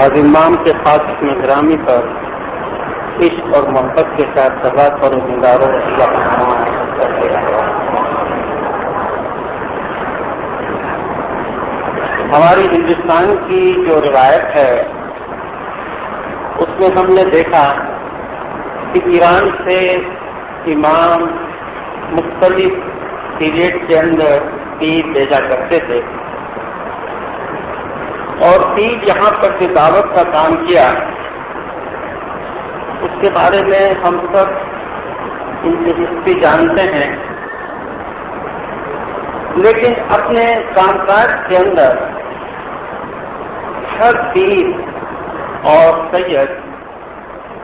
اور امام کے خاص میں گرامی پر عشق اور محبت کے ساتھ صلوات اور زنداروں ہماری ہندوستان کی جو روایت ہے اس میں ہم نے دیکھا کہ ایران سے امام مختلف پیریڈ کے اندر پیر بھیجا کرتے تھے اور پیر یہاں پر جو دعوت کا کام کیا اس کے بارے میں ہم سب ان کی ہسٹری جانتے ہیں، لیکن اپنے کام کاج کے اندر ہر پیر اور سید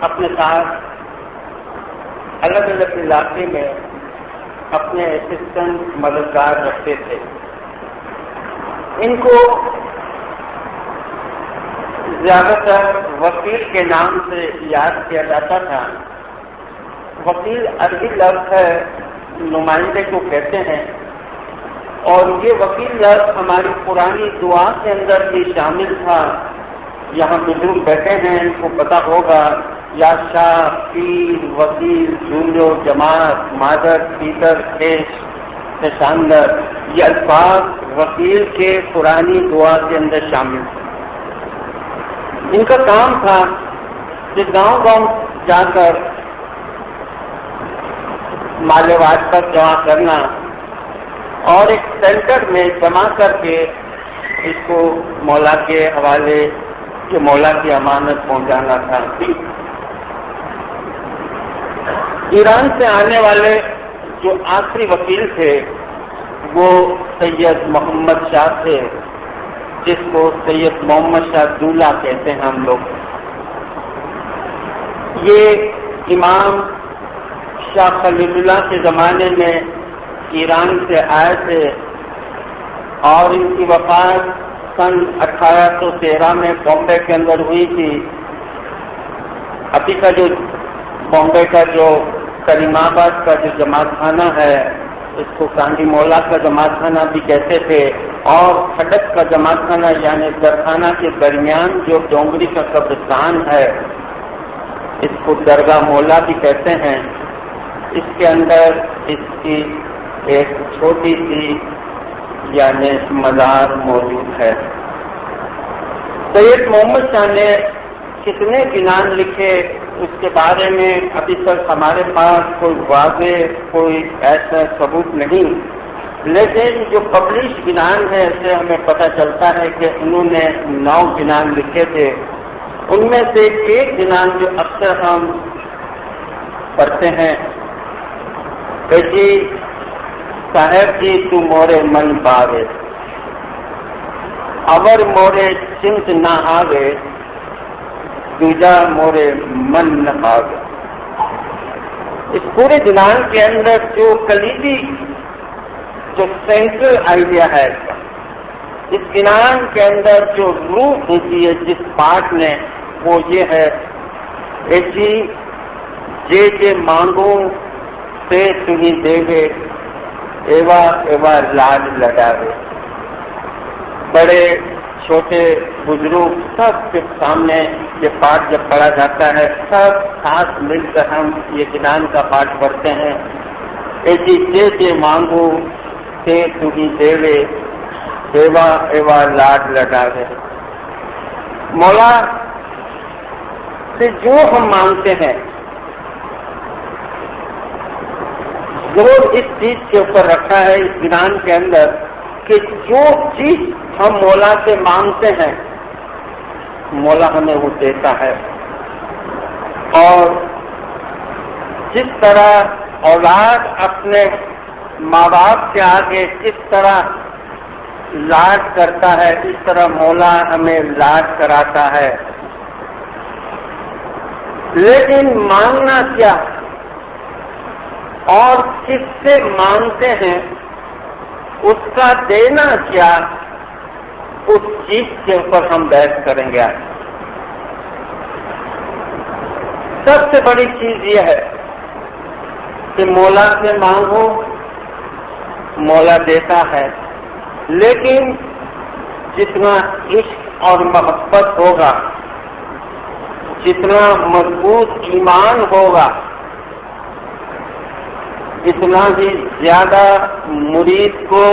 اپنے ساتھ الگ الگ علاقے میں اپنے اسسٹنٹ مددگار رکھتے تھے. ان کو زیادہ تر وکیل کے نام سے یاد کیا جاتا تھا. وکیل عربی لفظ ہے، نمائندے کو کہتے ہیں، اور یہ وکیل لفظ ہماری پرانی دعا کے اندر بھی شامل تھا. یہاں بزرگ بیٹھے ہیں، ان کو پتہ ہوگا، یا شاہ، پیر، وکیل، جونیو، جماعت، مادر، پیتر، کیش، نشاندر، یہ الفاظ وکیل کے پرانی دعا کے اندر شامل تھے. ان کا کام تھا کہ گاؤں گاؤں جا کر مال واجب جمع کرنا اور ایک سینٹر میں جمع کر کے اس کو مولا کے حوالے کہ مولا کی امانت پہنچانا تھا. ایران سے آنے والے جو آخری وکیل تھے وہ سید محمد شاہ تھے، جس کو سید محمد شاہ دولہ کہتے ہیں ہم لوگ. یہ امام شاہ خلیل اللہ کے زمانے میں ایران سے آئے تھے اور ان کی وفات سن 1813 میں بامبے کے اندر ہوئی تھی. ابھی کا جو بامبے کا جو کریم آباد کا جو جماعت خانہ ہے اس کو کانڈی مولا کا جماعت خانہ بھی کہتے تھے، اور کھڈک کا جماعت خانہ یعنی درخانہ کے درمیان جو ڈونگری کا قبرستان ہے اس کو درگاہ مولا بھی کہتے ہیں. اس کے اندر اس کی ایک چھوٹی سی یعنی مزار موجود ہے. سید محمد شاہ نے کتنے بنان لکھے اس کے بارے میں ابھی تک ہمارے پاس کوئی واضح کوئی ایسا ثبوت نہیں، لیکن جو پبلش بنان ہے اس سے ہمیں پتہ چلتا ہے کہ انہوں نے 9 بنان لکھے تھے. ان میں سے ایک بنان جو اکثر ہم پڑھتے ہیں کہ جی صاحب جی تو مورے من باوے اور مورے چنت نہ آوے دوجا مورے من نہ آوے. اس پورے بنان کے اندر جو کلیدی جو سینٹرل آئیڈیا ہے اس بنان کے اندر جو روح ہوتی ہے جس پارٹ میں وہ یہ ہے ایسی جے مانگو سے تمہیں دے گے ایوا ایوا لاڈ لگاوے. بڑے چھوٹے بزرگ سب کے سامنے یہ پاٹ جب پڑھا جاتا ہے سب ساتھ مل کر ہم یہ بنان کا پاٹ پڑھتے ہیں. ایسی جے مانگو سے تمہیں دے گے ایوا ایوا لاڈ لگاوے. مولا سے جو ہم مانگتے ہیں زور اس چیز کے اوپر رکھا ہے اس بنان کے اندر کہ جو چیز ہم مولا سے مانگتے ہیں مولا ہمیں وہ دیتا ہے. اور جس طرح اولاد اپنے ماں باپ کے آگے کس طرح لاڈ کرتا ہے اس طرح مولا ہمیں لاڈ کراتا ہے. لیکن مانگنا کیا اور کس سے مانگتے ہیں اس کا دینا کیا اس چیز کے اوپر ہم بحث کریں گے. سب سے بڑی چیز یہ ہے کہ مولا سے مانگو مولا دیتا ہے، لیکن جتنا عشق اور محبت ہوگا جتنا مضبوط ایمان ہوگا اتنا ہی زیادہ مرید کو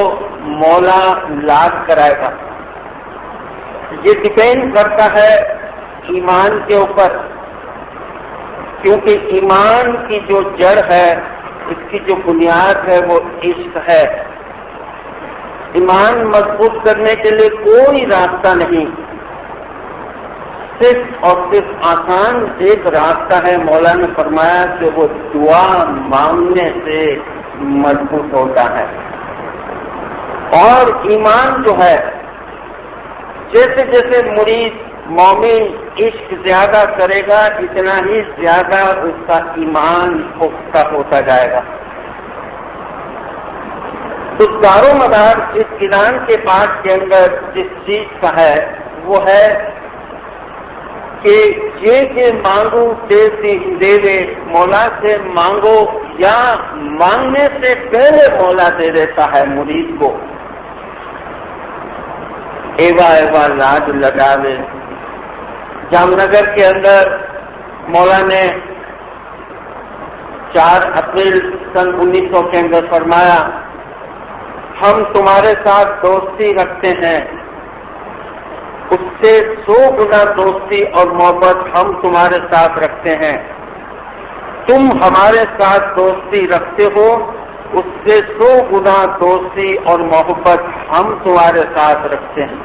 مولا یاد کرائے گا. یہ ڈپینڈ کرتا ہے ایمان کے اوپر، کیونکہ ایمان کی جو جڑ ہے، اس کی جو بنیاد ہے وہ عشق ہے. ایمان مضبوط کرنے کے لیے کوئی راستہ نہیں، صرف اور صرف آسان ایک راستہ ہے. مولا نے فرمایا کہ وہ دعا مانگنے سے مضبوط ہوتا ہے. اور ایمان جو ہے، جیسے جیسے مرید مومن عشق زیادہ کرے گا اتنا ہی زیادہ اس کا ایمان پختہ ہوتا جائے گا. تو دار و مدار اس قرآن کے پاک کے اندر جس چیز کا ہے وہ ہے کہ یہ مانگو دے مولا سے مانگو، یا مانگنے سے پہلے مولا دے دیتا ہے مرید کو. ایوا ایوا لاج لگا دے. جام نگر کے اندر مولا نے 4 اپریل سن 1900 کے اندر فرمایا، ہم تمہارے ساتھ دوستی رکھتے ہیں، اس سے 100 گنا دوستی اور محبت ہم تمہارے ساتھ رکھتے ہیں. تم ہمارے ساتھ دوستی رکھتے ہو، اس سے 100 گنا دوستی اور محبت ہم تمہارے ساتھ رکھتے ہیں.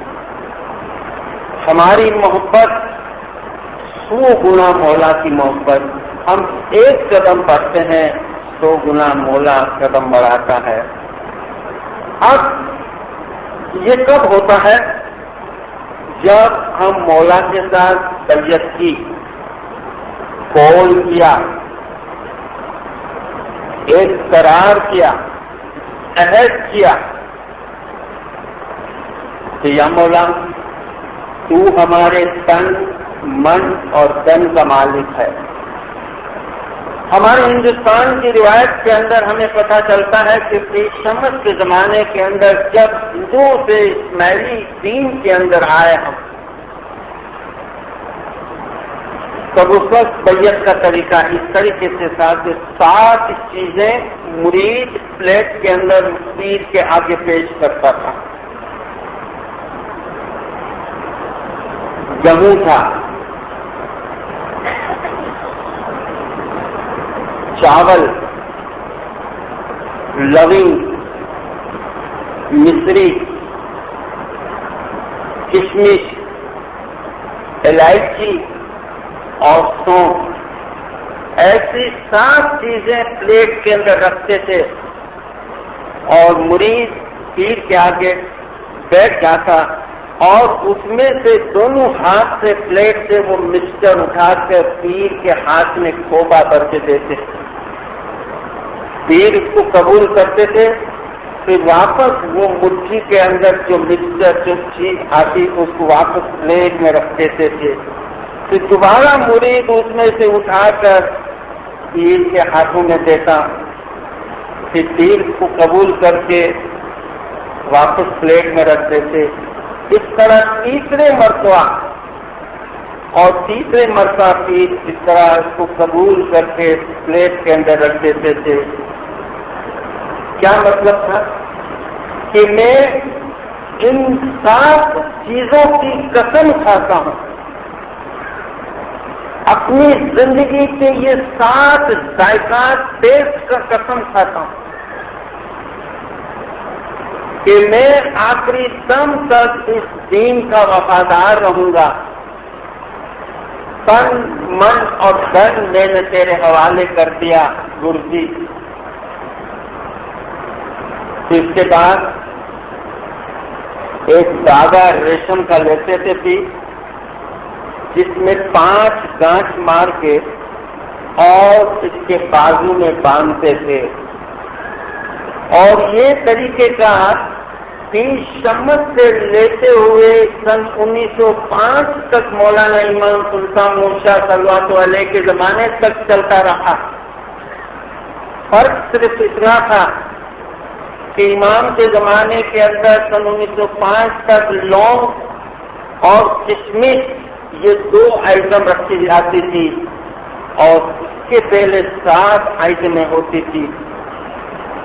ہماری محبت 100 گنا مولا کی محبت. ہم ایک قدم بڑھتے ہیں 100 گنا مولا قدم بڑھاتا ہے. اب یہ کب ہوتا ہے؟ جب ہم مولا کے ساتھ بیعت کی، قول کیا، ایک قرار کیا، عہد کیا کہ یا مولا تو ہمارے تن من اور دن کا مالک ہے. ہمارے ہندوستان کی روایت کے اندر ہمیں پتہ چلتا ہے کہ شمس کے زمانے کے اندر جب ہندوؤں سے اسماعیلی دین کے اندر آئے ہم، تب اس وقت بیعت کا طریقہ اس طریقے سے تھا کہ 7 چیزیں مرید پلیٹ کے اندر پیر کے آگے پیش کرتا تھا. جموں تھا، چاول، لونگ، مصری، کشمش، الائچی اور سونف، ایسی 7 چیزیں پلیٹ کے اندر رکھتے تھے اور مرید پیر کے آگے بیٹھ جاتا اور اس میں سے دونوں ہاتھ سے پلیٹ سے وہ مکسچر اٹھا کر پیر کے ہاتھ میں کھوبا کر کے دیتے. پیر اس کو قبول کرتے تھے، پھر واپس وہ مٹھی کے اندر جو مکسچر جو چیز آتی اس کو واپس پلیٹ میں رکھ دیتے تھے. پھر دوبارہ مرید اس میں سے اٹھا کر پیر کے ہاتھوں میں دیتا، پھر پیر کو قبول کر کے واپس پلیٹ میں رکھ دیتے. اس طرح تیسرے مرتبہ اور تیسرے مرتبہ پیر اس طرح اس کو قبول کر کے پلیٹ کے اندر رکھ دیتے تھے. کیا مطلب تھا؟ کہ میں ان 7 چیزوں کی قسم کھاتا ہوں، اپنی زندگی کے یہ 7 ذائقات ٹیسٹ کا قسم کھاتا ہوں کہ میں آخری دم تک اس دین کا وفادار رہوں گا. تن من اور دن میں نے تیرے حوالے کر دیا گرو جی. اس کے بعد ایک داغا ریشم کا لیتے تھے پی، جس میں 5 گانٹھ مار کے اور اس کے بازو میں باندھتے تھے. اور یہ طریقے کا شمس سے لیتے ہوئے سن 1905 تک مولانا امام سلطان موشا صلوات علیہ کے زمانے تک چلتا رہا. فرق صرف اتنا تھا کہ امام کے زمانے کے اندر سن 1905 تک لونگ اور کشمش یہ 2 آئٹم رکھی جاتی تھی اور اس کے پہلے 7 آئٹمیں ہوتی تھی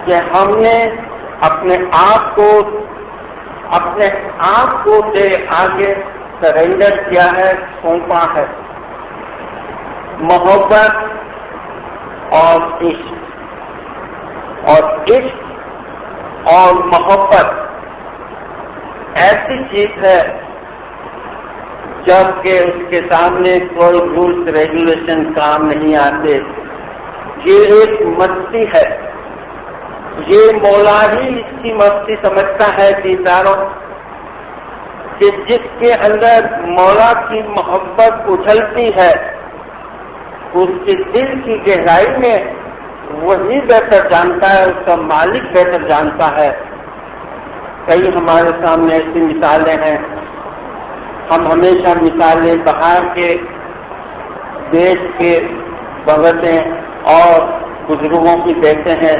کہ ہم نے اپنے آپ کو سے آگے سرنڈر کیا ہے، سونپا ہے۔ محبت اور عشق، اور عشق اور محبت ایسی چیز ہے جبکہ اس کے سامنے کوئی رولس ریگولیشن کام نہیں آتے۔ یہ ایک مستی ہے، یہ مولا ہی اس کی مستی سمجھتا ہے دیداروں، کہ جس کے اندر مولا کی محبت اچھلتی ہے اس کے دل کی گہرائی میں وہی بہتر جانتا ہے، اس کا مالک بہتر جانتا ہے۔ کئی ہمارے سامنے ایسی مثالیں ہیں، ہم ہمیشہ مثالیں باہر کے دیش کے بغتیں اور بزرگوں کی دیکھتے ہیں۔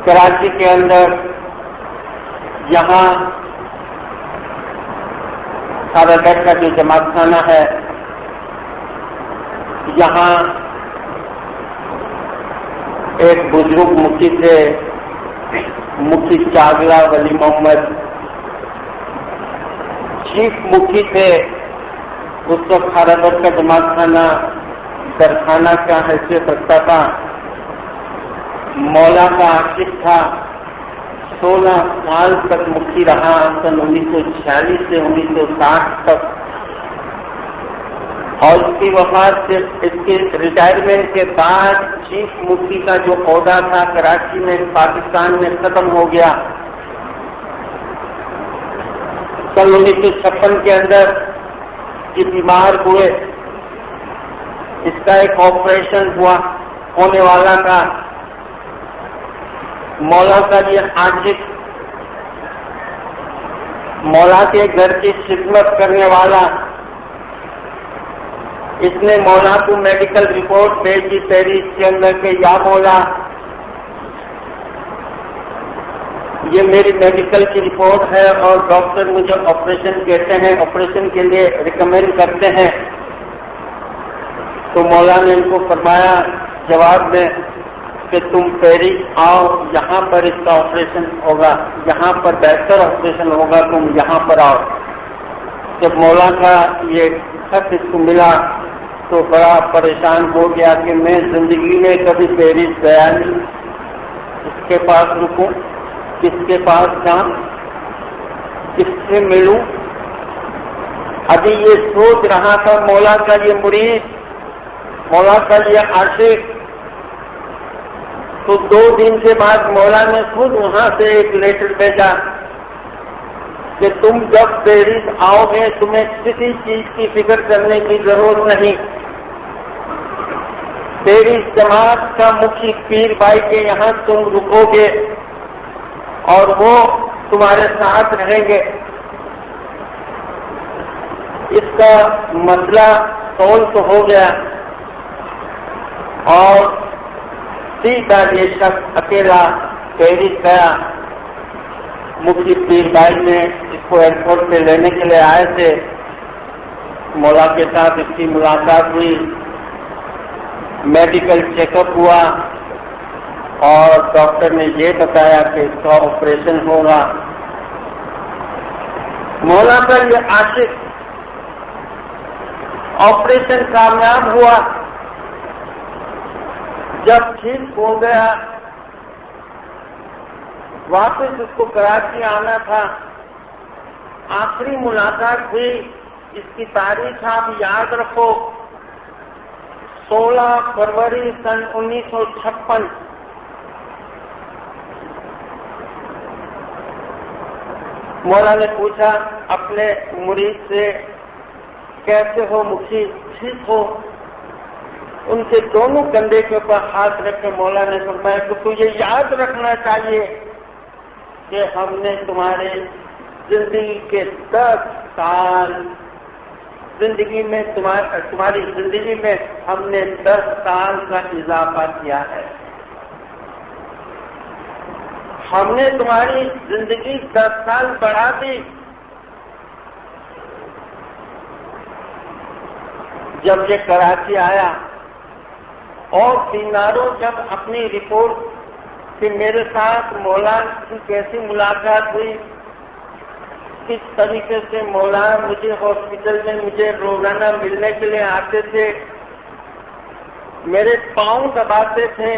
کراچی کے اندر یہاں سارا کا جو جماعت خانہ ہے، یہاں ایک بزرگ مکھی تھے، مکھی چاگلا ولی محمد، چیف مکھی تھے۔ اس وقت خارادر کا جماعت خانہ درخانہ کا حیثیت رکھتا تھا، مولا کا عاشق تھا، 16 سال تک مکھی رہا، سن 1946 سے 1960 تک، اور اس کی وفات سے اس کی ریٹائرمنٹ کے بعد چیف مفتی کا جو عہدہ تھا کراچی میں پاکستان میں ختم ہو گیا۔ سن 1956 کے اندر یہ بیمار ہوئے، اس کا ایک آپریشن ہوا ہونے والا تھا۔ مولا کا یہ عاشق، مولا کے گھر کی خدمت کرنے والا، اس نے مولا کو میڈیکل رپورٹ بھیجی پیرس کے اندر کہ یا مولا، یہ میری میڈیکل کی رپورٹ ہے اور ڈاکٹر مجھے آپریشن کہتے ہیں، آپریشن کے لیے ریکمینڈ کرتے ہیں۔ تو مولا نے ان کو فرمایا جواب میں کہ تم پیرس آؤ، یہاں پر اس کا آپریشن ہوگا، یہاں پر بہتر آپریشن ہوگا، تم یہاں پر آؤ۔ جب مولا کا یہ خط اس کو ملا تو بڑا پریشان ہو گیا کہ میں زندگی میں کبھی پیرس گیا نہیں، اس کے پاس رکوں، کس کے پاس جاؤں، کس سے ملوں۔ ابھی یہ سوچ رہا تھا مولا کا یہ مرید، مولا کا یہ عاشق، تو 2 دن کے بعد مولا نے خود وہاں سے ایک لیٹر بھیجا کہ تم جب پیرس آؤ گے تمہیں کسی چیز کی فکر کرنے کی ضرورت نہیں۔ پیرس جماعت کا مکھی پیر بھائی کے یہاں تم رکو گے اور وہ تمہارے ساتھ رہیں گے۔ اس کا مسئلہ سولو تو ہو گیا اور سیدھا یہ شخص اکیلا پیرس گیا۔ مفتی پیر بھائی نے اس کو ایئرپورٹ پہ لینے کے لیے آئے تھے، مولا کے ساتھ اس کی ملاقات ہوئی، میڈیکل چیک اپ ہوا اور ڈاکٹر نے یہ بتایا کہ اس کا آپریشن ہوگا۔ مولا کا یہ عاشق آپریشن کامیاب ہوا، جب ٹھیک ہو گیا واپس اس کو کراچی آنا تھا۔ آخری ملاقات ہوئی، اس کی تاریخ آپ یاد رکھو، 16 فروری سن 1956۔ مولا نے پوچھا اپنے مرید سے کیسے ہو مکھی، ٹھیک ہو؟ ان کے دونوں کندھے کے اوپر ہاتھ رکھ کے مولا نے فرمایا کہ تجھے یاد رکھنا چاہیے کہ ہم نے تمہارے زندگی کے 10 سال زندگی میں تمہاری زندگی میں ہم نے 10 سال کا اضافہ کیا ہے، ہم نے تمہاری زندگی 10 سال بڑھا دی۔ جب یہ کراچی آیا اور دینداروں جب اپنی رپورٹ کہ میرے ساتھ مولا کی کیسی ملاقات ہوئی، کس طریقے سے مولا مجھے ہاسپٹل میں مجھے روزانہ ملنے کے لیے آتے تھے، میرے پاؤں دباتے تھے،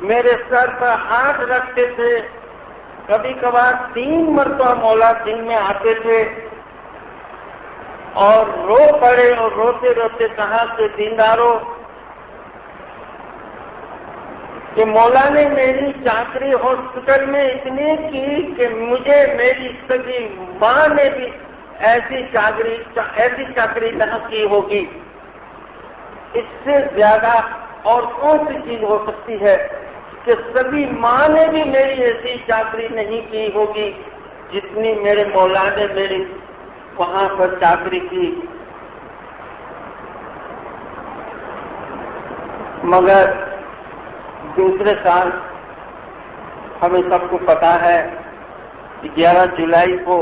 میرے سر پر ہاتھ رکھتے تھے، کبھی کبھار 3 مرتبہ مولا دن میں آتے تھے اور رو پڑے اور روتے روتے کہا کہ دینداروں کہ مولا نے میری چاکری ہاسپٹل میں اتنی کی کہ مجھے میری سگی ماں نے بھی ایسی چاکری نہ کی ہوگی، اس سے زیادہ اور کون سی چیز ہو سکتی ہے کہ سبھی ماں نے بھی میری ایسی چاکری نہیں کی ہوگی جتنی میرے مولا نے میری وہاں پر چاکری کی۔ مگر دوسرے سال ہمیں سب کو پتا ہے کہ 11 جولائی کو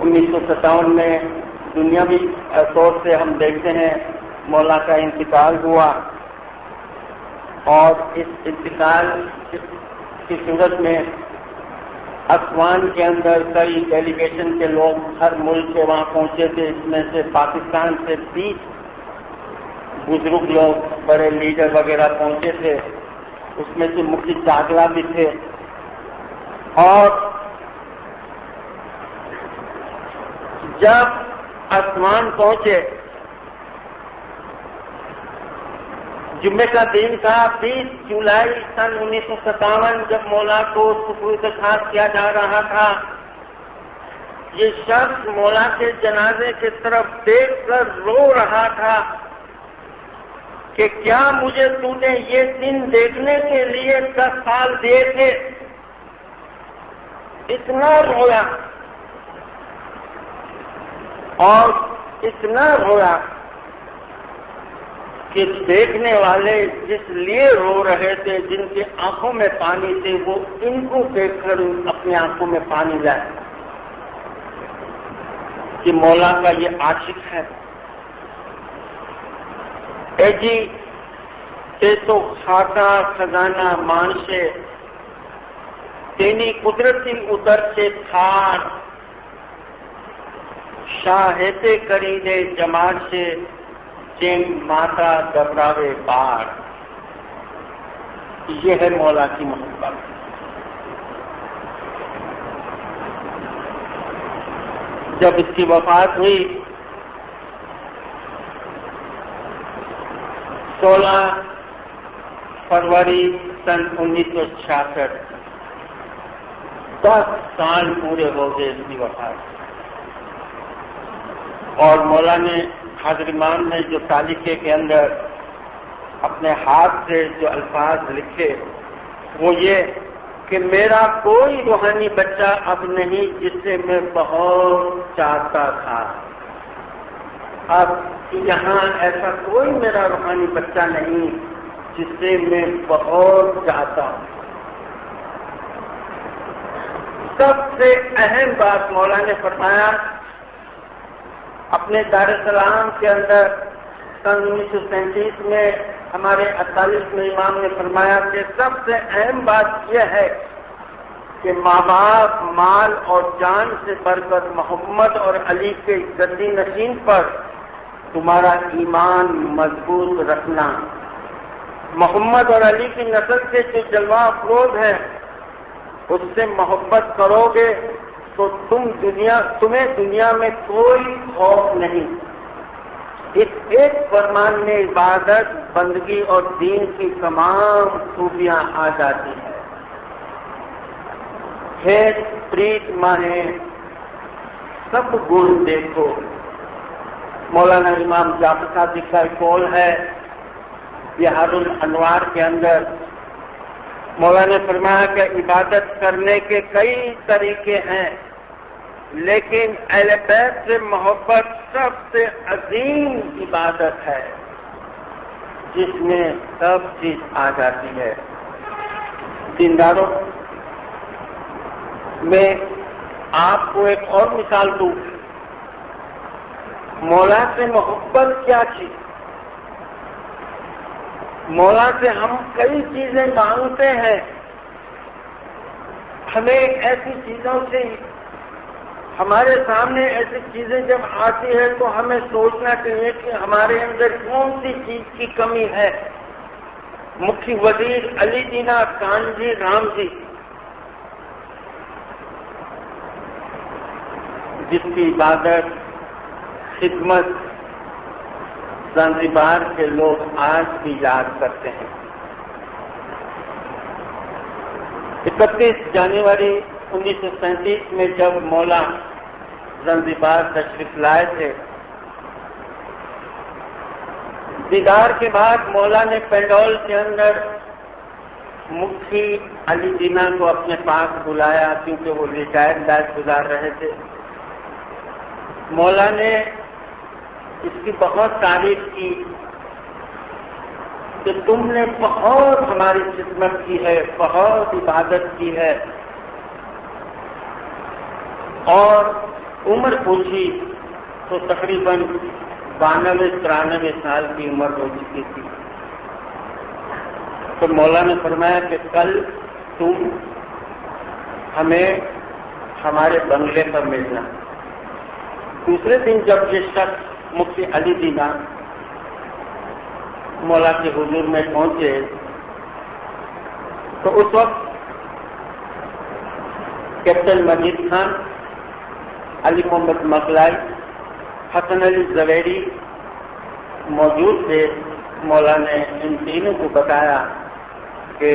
1957 میں دنیاوی طور سے ہم دیکھتے ہیں مولا کا انتقال ہوا، اور اس انتقال کی صورت میں اسوان کے اندر کئی ڈیلیگیشن کے لوگ ہر ملک سے وہاں پہنچے تھے، اس میں سے پاکستان سے 20 بزرگ لوگ بڑے لیڈر وغیرہ پہنچے تھے، اس میں سے مفتی چاکلا بھی تھے۔ اور جب اسوان پہنچے، جمعے کا دن تھا 20 جولائی سن 1957، جب مولا کو سپرد خاص کیا جا رہا تھا، یہ شخص مولا کے جنازے کی طرف دیکھ کر رو رہا تھا کہ کیا مجھے تو نے یہ دن دیکھنے کے لیے 10 سال دیے تھے؟ اتنا رویا اور اتنا رویا کہ دیکھنے والے جس لیے رو رہے تھے، جن کی آنکھوں میں پانی تھے، وہ ان کو دیکھ کر اپنی آنکھوں میں پانی لائے کہ مولا کا یہ عاشق ہے۔ اے جی تے تو خاکہ خزانہ مانشے، تینی قدرتی ادھر سے تھار، شاہتے کرینے جمال سے چین ماتا گھبراوے بار۔ یہ ہے مولا کی محبت۔ جب اس کی وفات ہوئی 16 فروری سن 1966، 10 سال پورے ہو گئے اس کی وفات، اور مولا نے حاضرمان میں جو تالیکے کے اندر اپنے ہاتھ سے جو الفاظ لکھے وہ یہ کہ میرا کوئی روحانی بچہ اب نہیں جس سے میں بہت چاہتا تھا، اب یہاں ایسا کوئی میرا روحانی بچہ نہیں جس سے میں بہت چاہتا ہوں۔ سب سے اہم بات مولا نے فرمایا اپنے دار السلام کے اندر سن 1937 میں ہمارے 48ویں امام نے فرمایا کہ سب سے اہم بات یہ ہے کہ ماں باپ، مال اور جان سے بڑھ کر محمد اور علی کے گدی نشین پر تمہارا ایمان مضبوط رکھنا، محمد اور علی کی نسل سے جو جلوہ افروز ہے اس سے محبت کرو گے تو تمہیں دنیا میں کوئی خوف نہیں۔ اس ایک فرمان میں عبادت، بندگی اور دین کی تمام خوبیاں آ جاتی ہیں۔ کھیت پریت مانے سب گن دیکھو، مولانا امام جعفر صادق کا قول ہے بہار الانوار کے اندر۔ مولا نے فرمایا کہ عبادت کرنے کے کئی طریقے ہیں، لیکن اہل بیت سے محبت سب سے عظیم عبادت ہے جس میں سب چیز آ جاتی ہے۔ دینداروں، میں آپ کو ایک اور مثال دوں مولا سے محبت کیا تھی؟ مولا سے ہم کئی چیزیں مانگتے ہیں، ہمیں ایسی چیزوں سے، ہمارے سامنے ایسی چیزیں جب آتی ہے تو ہمیں سوچنا چاہیے کہ ہمارے اندر کون سی چیز کی کمی ہے۔ مکھی وزیر علی دینا کانجی رام جی، جس کی عبادت، خدمت زنزبار کے لوگ آج بھی یاد کرتے ہیں۔ 31 جنوری 1937 میں جب مولا زنزبار تشریف لائے تھے، دیدار کے بعد مولا نے پینڈول کے اندر مکھی علی دینا کو اپنے پاس بلایا، کیونکہ وہ ریٹائرڈ لائف گزار رہے تھے۔ مولا نے اس کی بہت تعریف کی کہ تم نے بہت ہماری خدمت کی ہے، بہت عبادت کی ہے، اور عمر پوچھی تو تقریباً 92-93 سال کی عمر ہو چکی تھی۔ تو مولا نے فرمایا کہ کل تم ہمیں ہمارے بنگلے پر ملنا۔ دوسرے دن جب یہ شخص مفتی علی دینا مولا کے حضور میں پہنچے تو اس وقت کیپٹن مجید خان، علی محمد مغلائی، حسن علی زویری موجود تھے۔ مولا نے ان تینوں کو بتایا کہ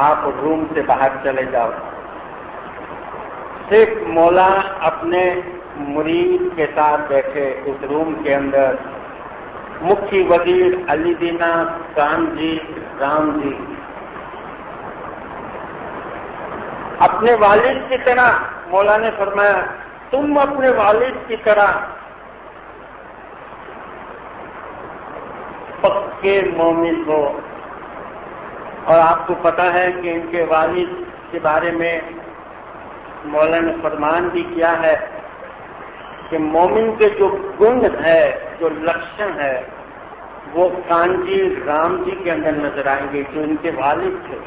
آپ روم سے باہر چلے جاؤ۔ صرف مولا اپنے مرید کے ساتھ بیٹھے اس روم کے اندر، مکھی وزیر علی دینا کانجی رام جی اپنے والد کی طرح، مولا نے فرمایا تم اپنے والد کی طرح پکے مومن ہو۔ اور آپ کو پتا ہے کہ ان کے والد کے بارے میں مولا نے فرمان بھی کیا ہے کہ مومن کے جو گن ہے، جو لکشن ہے، وہ کانجی رام جی کے اندر نظر آئیں گے جو ان کے والد تھے۔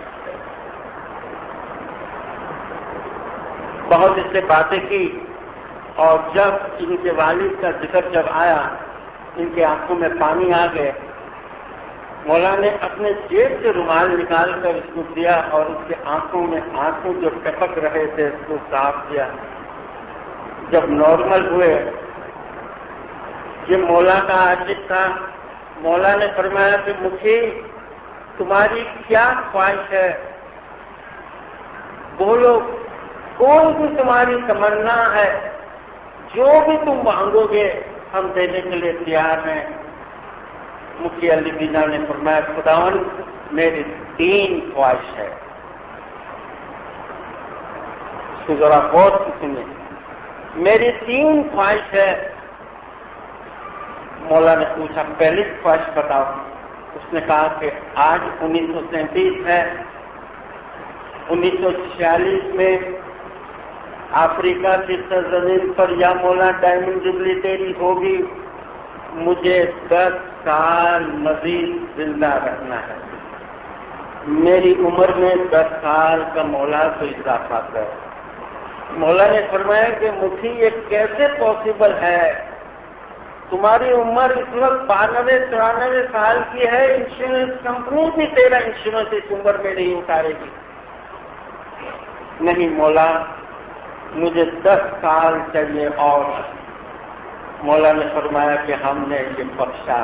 بہت اس سے باتیں کی، اور جب ان کے والد کا ذکر جب آیا ان کے آنکھوں میں پانی آ گئے۔ مولا نے اپنے جیب سے رومال نکال کر اس کو دیا اور اس کے آنکھوں میں آنسو جو ٹپک رہے تھے اس کو صاف کیا۔ جب نارمل ہوئے، یہ مولا کا عاشق تھا، مولا نے فرمایا کہ مکھی تمہاری کیا خواہش ہے، بولو، کوئی بھی تمہاری تمنا ہے، جو بھی تم مانگو گے ہم دینے کے لیے تیار ہیں۔ مکھی علی دینا نے فرمایا خداوند میری 3 خواہش ہے۔ اس کو ذرا غور سے سنیں، میری 3 خواہش ہے۔ مولا نے پوچھا پہلی خواہش بتاؤ۔ اس نے کہا کہ آج 1937 ہے، 1946 میں افریقہ کی سرزمین پر یا مولا ڈائمنڈ جبلی تیری ہوگی، مجھے 10 سال مزید زندہ رہنا ہے۔ میری عمر میں 10 سال کا مولا کو اضافہ کر۔ مولا نے فرمایا کہ مکھی یہ کیسے پاسبل ہے، تمہاری عمر اس وقت 92-93 سال کی ہے، انشورنس کمپنی بھی تیرا انشورنس اس عمر میں نہیں اتارے گی۔ نہیں مولا، مجھے 10 سال چاہیے۔ اور مولا نے فرمایا کہ ہم نے یہ بخشا۔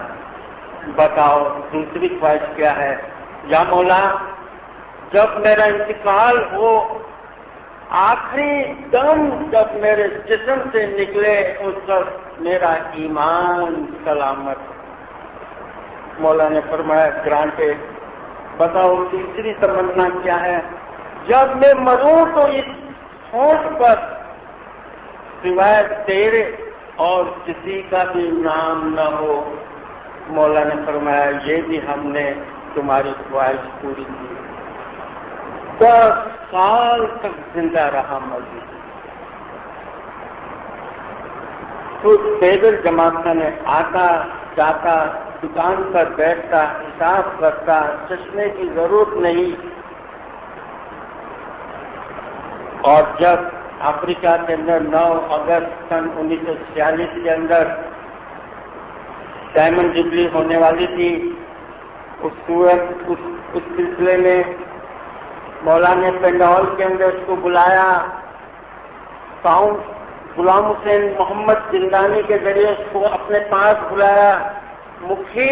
بتاؤ دوسری خواہش کیا ہے؟ یا مولا جب میرا انتقال ہو، آخری دم جب میرے جسم سے نکلے اس وقت میرا ایمان سلامت۔ مولا نے فرمایا گرانٹے۔ بتاؤ تیسری تمنا کیا ہے؟ جب میں مروں تو اس ہونٹ پر سوائے تیرے اور کسی کا بھی نام نہ ہو۔ مولا نے فرمایا یہ بھی ہم نے تمہاری خواہش پوری کی۔ 10 سال تک زندہ رہا مزید۔ خود پیدل جمع کرنے آتا جاتا، دکان پر بیٹھتا، حساب کرتا، چشمے کی ضرورت نہیں۔ اور جب افریقہ کے اندر 9 اگست سن 1946 کے اندر ڈائمنڈ جبلی ہونے والی تھی، اس سلسلے میں مولانا نے پنڈال کے اندر اس کو بلایا، غلام حسین محمد زندانی کے ذریعے اس کو اپنے پاس بلایا، مکھی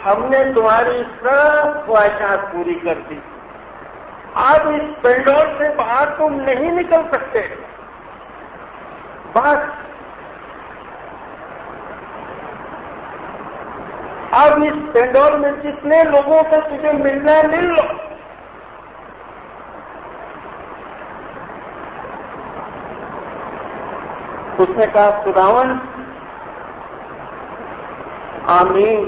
ہم نے تمہاری سب خواہشات پوری کر دی، اب اس پنڈال سے باہر تم نہیں نکل سکتے، بس اب اس پنڈال میں جتنے لوگوں سے تجھے ملنا ہے مل لو۔ اس نے کہا خداوند آمین۔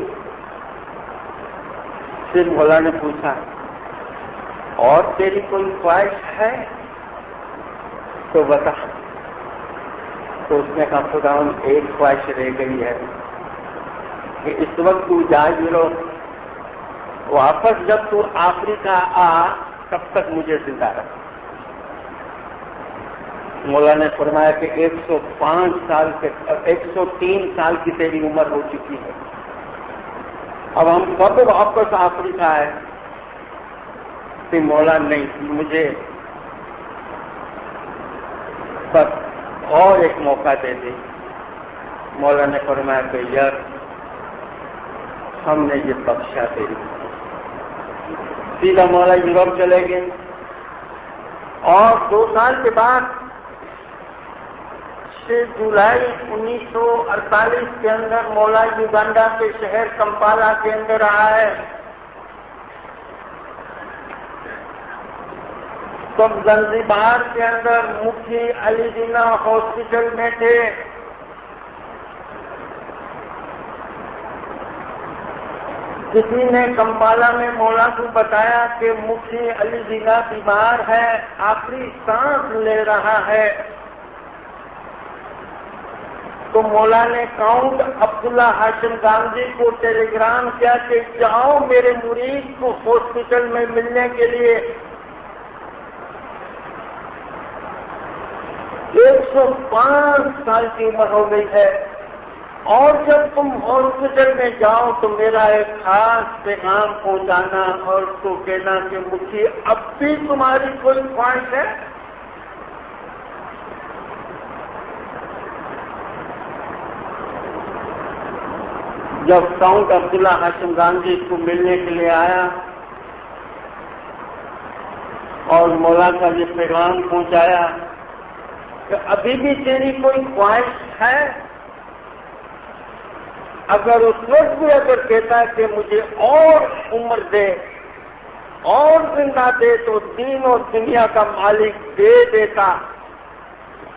پھر مولا نے پوچھا اور تیری کوئی خواہش ہے تو بتا۔ تو اس نے کہا خداوند ایک خواہش رہ گئی ہے کہ اس وقت تو جا گرو، واپس جب تو افریقہ آ تب تک مجھے زندہ رکھ۔ مولا نے فرمایا کہ 103 سال کی تیری عمر ہو چکی ہے، اب ہم کب واپس افریقہ آئے؟ کہ مولا نہیں، مجھے بس اور ایک موقع دے دے۔ مولا نے فرمایا کہ یار ہم نے یہ بخشا تیری۔ سیدھا مولا یورپ چلے گئے اور 2 سال کے بعد 6 جولائی 1948 کے اندر مولا یوگانڈا کے شہر کمپالا کے اندر آئے۔ تب زنزیبار کے اندر مفتی علی جناح ہاسپٹل میں تھے۔ کسی نے کمپالا میں مولا کو بتایا کہ مفتی علی جناح بیمار ہے، آخری سانس لے رہا ہے۔ تو مولا نے کاؤنٹ عبداللہ ہاشم گاندھی کو ٹیلی گرام کیا کہ جاؤ میرے مرید کو ہاسپٹل میں ملنے کے لیے۔ 105 سال کی عمر ہو گئی ہے، اور جب تم ہاسپٹل میں جاؤ تو میرا ایک خاص پیغام پہنچانا اور اس کو کہنا کہ مجھے اب بھی تمہاری کوئی خواہش ہے؟ جب کاؤنٹ عبداللہ ہاشم گاندھی کو ملنے کے لیے آیا اور مولا کا یہ پیغام پہنچایا کہ ابھی بھی تیری کوئی خواہش ہے؟ اگر اس وقت بھی اگر کہتا ہے کہ مجھے اور عمر دے اور زندہ دے تو دین اور دنیا کا مالک دے دیتا،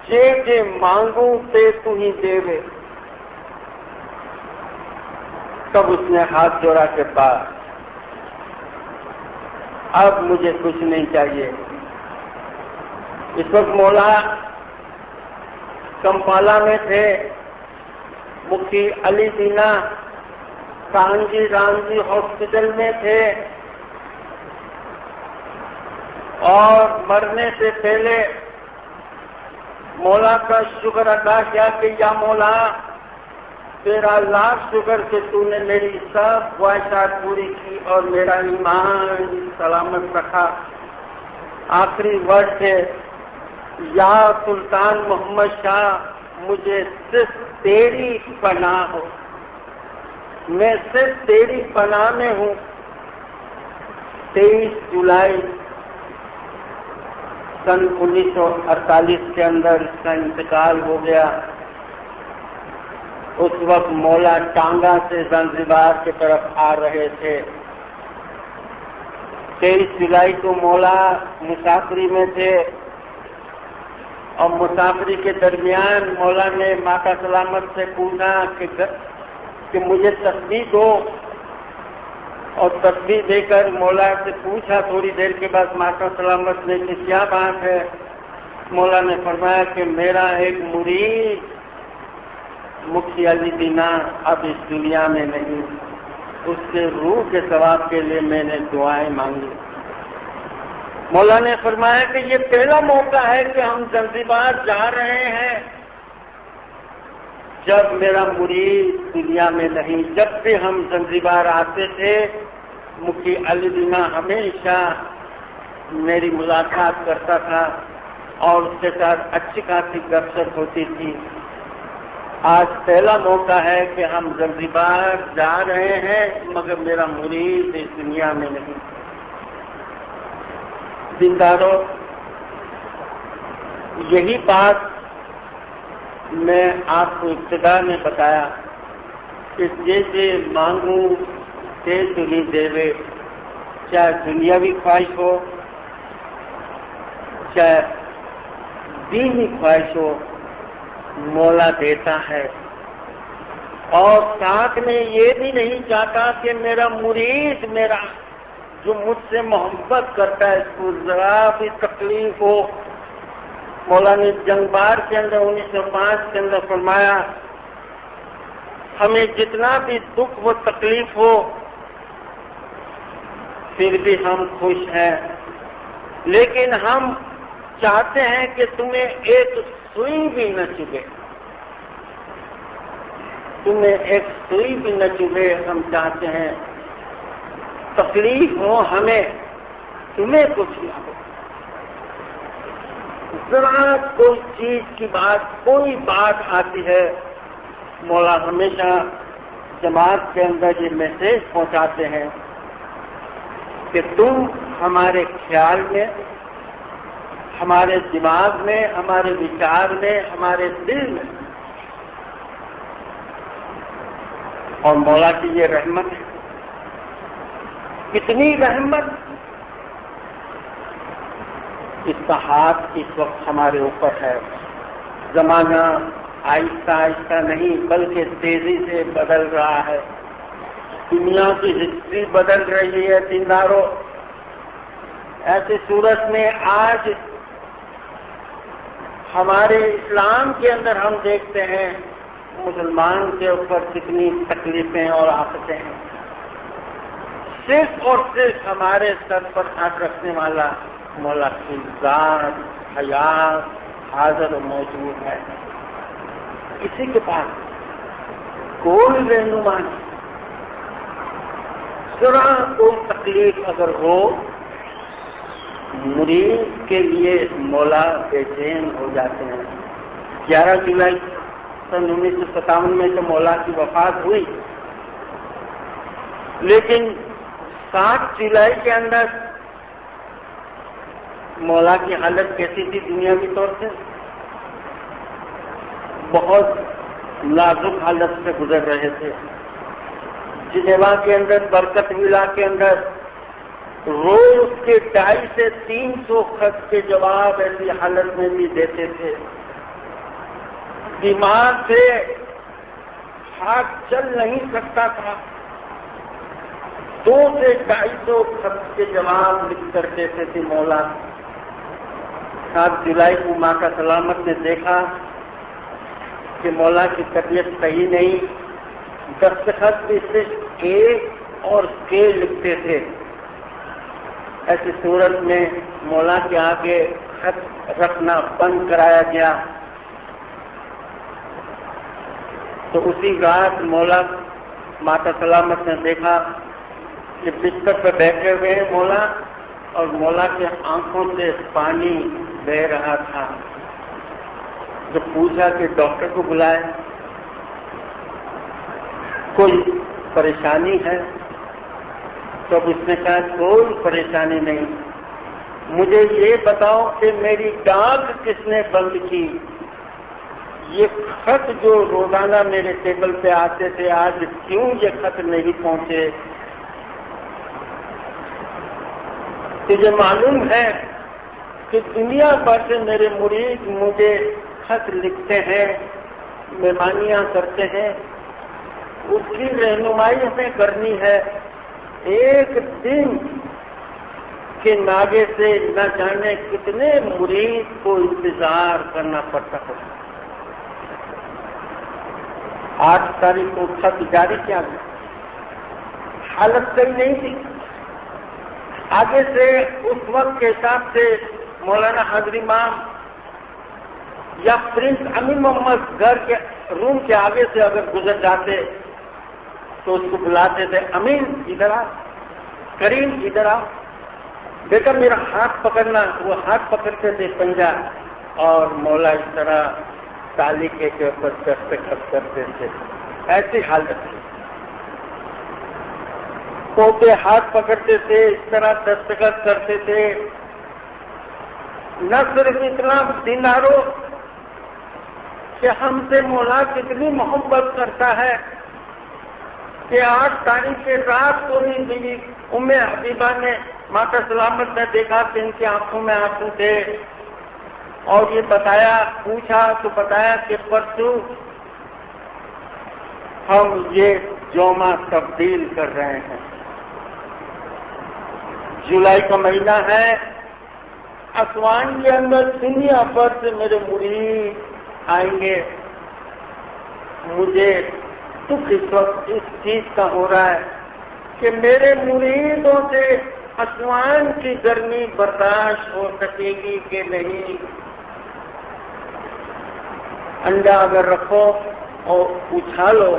جے مانگوں تے تو ہی دے دے۔ تب اس نے ہاتھ جوڑا کے بعد اب مجھے کچھ نہیں چاہیے۔ اس وقت مولا کمپالا میں تھے، مفتی علی جناح کانجی رامجی ہاسپٹل میں تھے، اور مرنے سے پہلے مولا کا شکر ادا کیا کہ یا مولا تیرا لاکھ شکر کہ تو نے میری سب خواہشات پوری کی اور میرا ایمان سلامت رکھا۔ آخری ورڈ تھے یا سلطان محمد شاہ مجھے صرف تیری پناہ ہو، میں صرف تیری پناہ میں ہوں۔ 23 جولائی سن 1948 کے اندر اس کا انتقال ہو گیا۔ اس وقت مولا ٹانگا سے زنزیبار کی طرف آ رہے تھے۔ 23 جولائی کو مولا مسافری میں تھے، اور مسافری کے درمیان مولا نے ماتا سلامت سے پوچھا کہ مجھے تسبیح دو، اور تسبیح دے کر مولا سے پوچھا تھوڑی دیر کے بعد ماتا سلامت نے کہ کیا بات ہے؟ مولا نے فرمایا کہ میرا ایک مرید مفتی علی دینا اب اس دنیا میں نہیں، اس کے روح کے ثواب کے لیے میں نے دعائیں مانگی۔ مولا نے فرمایا کہ یہ پہلا موقع ہے کہ ہم زنزبار جا رہے ہیں جب میرا مرید دنیا میں نہیں۔ جب بھی ہم زنزبار آتے تھے مفتی علی دینا ہمیشہ میری ملاقات کرتا تھا اور اس کے ساتھ اچھی خاصی گپ شپ ہوتی تھی۔ آج پہلا موقع ہے کہ ہم زنزبار جا رہے ہیں مگر میرا مرید اس دنیا میں نہیں۔ دینداروں، یہی بات میں آپ کو ابتدا میں بتایا کہ جیسے مانگوں تے تمہیں دیوے، چاہے دنیاوی خواہش ہو چاہے دینی خواہش ہو، مولا دیتا ہے۔ اور ساتھ میں یہ بھی نہیں چاہتا کہ میرا مرید میرا جو مجھ سے محبت کرتا ہے اس کو ذرا بھی تکلیف ہو۔ مولا نے جنگ بار کے اندر 1905 کے اندر فرمایا ہمیں جتنا بھی دکھ و تکلیف ہو پھر بھی ہم خوش ہیں، لیکن ہم چاہتے ہیں کہ تمہیں ایک سوئی بھی نہ چبھے، تمہیں ایک سوئی بھی نہ چبھے۔ ہم چاہتے ہیں تکلیف ہو ہمیں، تمہیں کچھ نہ ہو۔ ذرا کوئی چیز کی بات، کوئی بات آتی ہے، مولا ہمیشہ جماعت کے اندر یہ میسج پہنچاتے ہیں کہ تم ہمارے خیال میں، ہمارے دماغ میں، ہمارے وچار میں، ہمارے دل میں۔ اور مولا کی یہ رحمت ہے، کتنی رحمت، اس کا ہاتھ اس وقت ہمارے اوپر ہے۔ زمانہ آہستہ آہستہ نہیں بلکہ تیزی سے بدل رہا ہے، دنیا کی ہسٹری بدل رہی ہے۔ دینداروں، ایسی صورت میں آج ہمارے اسلام کے اندر ہم دیکھتے ہیں مسلمان کے اوپر کتنی تکلیفیں اور آفتیں ہیں۔ صرف اور صرف ہمارے سر پر ہاتھ رکھنے والا مولا کی ذات حیات حاضر و موجود ہے، کسی کے پاس کوئی رہنما نہیں۔ ذرا کوئی تکلیف اگر ہو مرید کے لیے مولا بے چین ہو جاتے ہیں۔ 11 جولائی سن 1957 میں تو مولا کی وفات ہوئی، لیکن 7 جولائی کے اندر مولا کی حالت کیسی تھی دنیاوی طور سے؟ بہت نازک حالت سے گزر رہے تھے۔ جنیوا کے اندر، برکت ولا کے اندر روز کے 250 سے 300 خط کے جواب ایسی حالت میں بھی دیتے تھے۔ بیمار سے ہاتھ چل نہیں سکتا تھا، 2 سے 250 خط کے جواب لکھ کر دیتے تھے مولا۔ 7 جولائی کو ماں کا سلامت نے دیکھا کہ مولا کی طبیعت صحیح نہیں، دستخط بھی صرف ایک اور کے لکھتے تھے۔ ایسی صورت میں مولا کے آگے خط رکھنا بند کرایا گیا۔ تو اسی رات مولا ماتا سلامت نے دیکھا کہ بستر پہ بیٹھے ہوئے ہیں مولا، اور مولا کے آنکھوں سے پانی بہ رہا تھا۔ جب پوچھا کہ ڈاکٹر کو بلائے، کوئی پریشانی ہے؟ تو اب اس نے کہا کوئی پریشانی نہیں، مجھے یہ بتاؤ کہ میری ڈاک کس نے بند کی؟ یہ خط جو روزانہ میرے ٹیبل پہ آتے تھے آج کیوں یہ خط نہیں پہنچے؟ تجھے معلوم ہے کہ دنیا بھر سے میرے مرید مجھے خط لکھتے ہیں، مہمانیاں کرتے ہیں، اس کی رہنمائی ہمیں کرنی ہے۔ ایک دن کہ ناگے سے نہ جانے کتنے مرید کو انتظار کرنا پڑتا ہے. 8 تاریخ کو خط جاری کیا گیا، حالت صحیح نہیں تھی. آگے سے اس وقت کے حساب سے مولانا حاضر امام یا پرنس امین محمد گھر کے روم کے آگے سے اگر گزر جاتے تو اس کو بلاتے تھے، امین ادھر آ، کریم ادھر آ، بیٹا میرا ہاتھ پکڑنا. وہ ہاتھ پکڑتے تھے پنجہ، اور مولا اس طرح تالی کے اوپر دستخط کرتے تھے. ایسی حالت تھی. پوتے ہاتھ پکڑتے تھے، اس طرح دستخط کرتے تھے. نہ صرف اتنا دینارو کہ ہم سے مولا کتنی محبت کرتا ہے کہ 8 تاریخ کے رات کو ہی بیوی ام حبیبہ نے ماتا سلامت نے دیکھا کہ ان کی آنکھوں میں آنسو تھے، اور یہ بتایا، پوچھا تو بتایا کہ پرسوں ہم یہ جومہ تبدیل کر رہے ہیں. جولائی کا مہینہ ہے. اسوان کے اندر دنیا بھر سے میرے مرید آئیں گے. مجھے دکھ اس وقت اس چیز کا ہو رہا ہے کہ میرے مریدوں سے اسوان کی گرمی برداشت ہو سکے گی کہ نہیں. انڈا اگر رکھو اور اچھالو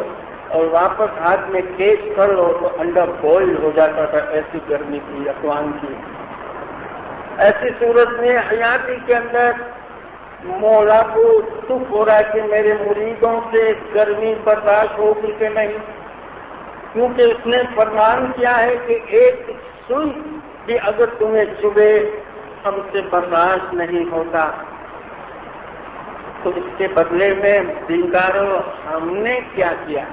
اور واپس ہاتھ میں کیچ کر لو تو انڈا بوائل ہو جاتا تھا. ایسی گرمی تھی اسوان کی. ایسی صورت میں حیاتی کے اندر مولا کو دکھ ہو رہا ہے کہ میرے مریدوں سے گرمی برداشت ہوگی کہ نہیں، کیونکہ اس نے فرمان کیا ہے کہ ایک سوئی بھی اگر تمہیں چبھے ہم سے برداشت نہیں ہوتا. تو اس کے بدلے میں دینداروں ہم نے کیا کیا؟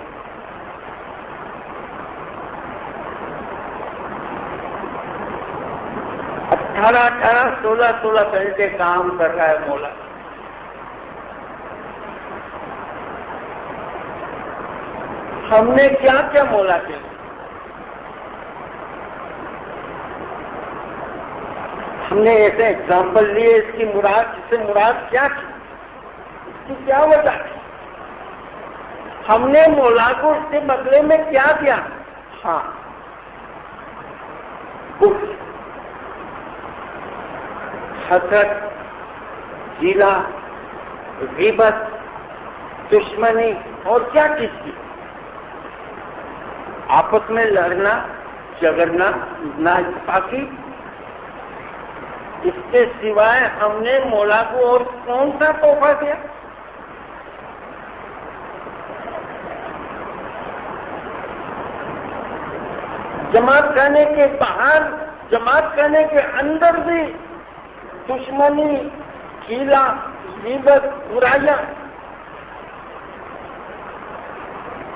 18 16 گھنٹے کام کر رہا ہے مولا. ہم نے کیا کیا مولا کے؟ ہم نے ایسے اگزامپل لیے، اس کی مراد، اس سے مراد کیا تھی، اس کی کیا وجہ تھی؟ ہم نے مولا کو اس کے بدلے میں کیا دیا؟ ہاں، حسد، گیلا، غیبت، دشمنی، اور کیا چیز کی؟ آپس میں لڑنا جھگڑنا، ناانصافی. اس کے سوائے ہم نے مولا کو اور کون سا تحفہ دیا؟ جماعت خانے کے باہر، جماعت خانے کے اندر بھی دشمنی، کیلا، غیبت، برائیاں.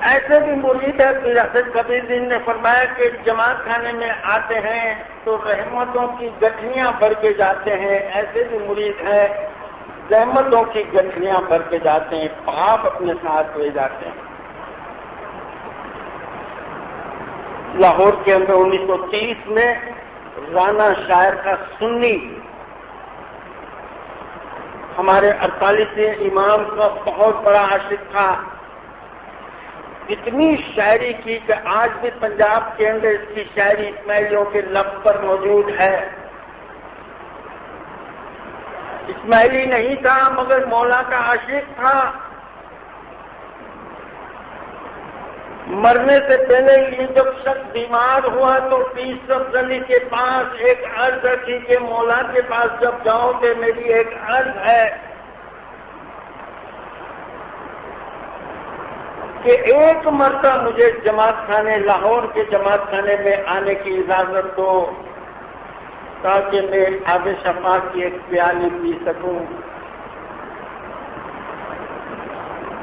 ایسے بھی مرید ہے کہ حضرت کبیر دین نے فرمایا کہ جماعت خانے میں آتے ہیں تو رحمتوں کی گٹھلیاں بھر کے جاتے ہیں. ایسے بھی مرید ہیں رحمتوں کی گٹھلیاں بھر کے جاتے ہیں، پاپ اپنے ساتھ لے جاتے ہیں. لاہور کے اندر 1930 میں رانا شاعر کا سنی ہمارے 48 امام کا بہت بڑا عاشق تھا. اتنی شاعری کی کہ آج بھی پنجاب کے اندر اس کی شاعری اسماعیلیوں کے لب پر موجود ہے. اسماعیلی نہیں تھا مگر مولا کا عاشق تھا. مرنے سے پہلے یہ جب شخص بیمار ہوا تو پیر صاحب علی کے پاس ایک عرض رکھی کہ مولا کے پاس جب جاؤ کہ میری ایک عرض ہے کہ ایک مرتبہ مجھے جماعت خانے، لاہور کے جماعت خانے میں آنے کی اجازت دو تاکہ میں آب شفا کی ایک پیالی پی سکوں.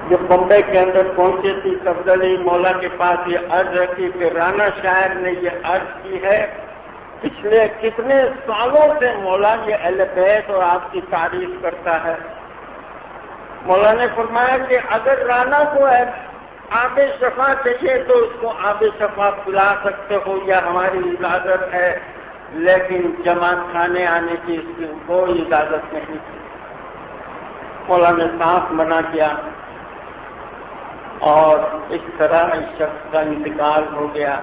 جب بمبئی کے اندر پہنچے تھی تفضلی مولا کے پاس یہ عرض رکھی کہ رانا شاعر نے یہ عرض کی ہے. پچھلے کتنے سالوں سے مولا یہ اہل بیت اور آپ کی تعریف کرتا ہے. مولا نے فرمایا کہ اگر رانا کو آب شفا چاہیے تو اس کو آب شفا پلا سکتے ہو، یا ہماری اجازت ہے. لیکن جماعت خانے آنے کی اس کی کوئی اجازت نہیں تھی۔ مولا نے صاف منع کیا اور اس طرح اس شخص کا انتقال ہو گیا۔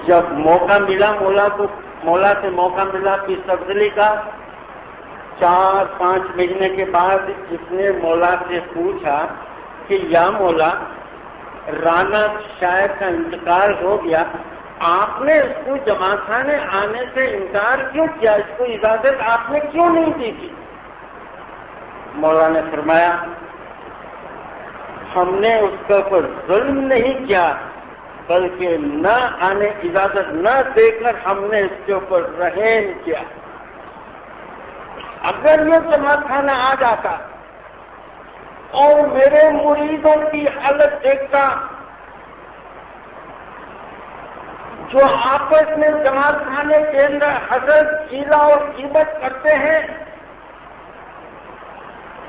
جب موقع ملا مولا سے موقع ملا کہ تفضیلی کا 4-5 مہینے کے بعد اس نے مولا سے پوچھا کہ یا مولا رانا شاعر کا انتقال ہو گیا، آپ نے اس کو جماعت خانے آنے سے انکار کیوں کیا؟ اس کو اجازت آپ نے کیوں نہیں دی تھی؟ مولا نے فرمایا ہم نے اس کے اوپر ظلم نہیں کیا، بلکہ نہ آنے اجازت نہ دے کر ہم نے اس کے اوپر رحم کیا۔ اگر یہ جماعت خانہ آ جاتا اور میرے مریدوں کی حالت دیکھتا جو آپس میں جماعت خانے کے اندر حسد، کینہ اور غیبت کرتے ہیں،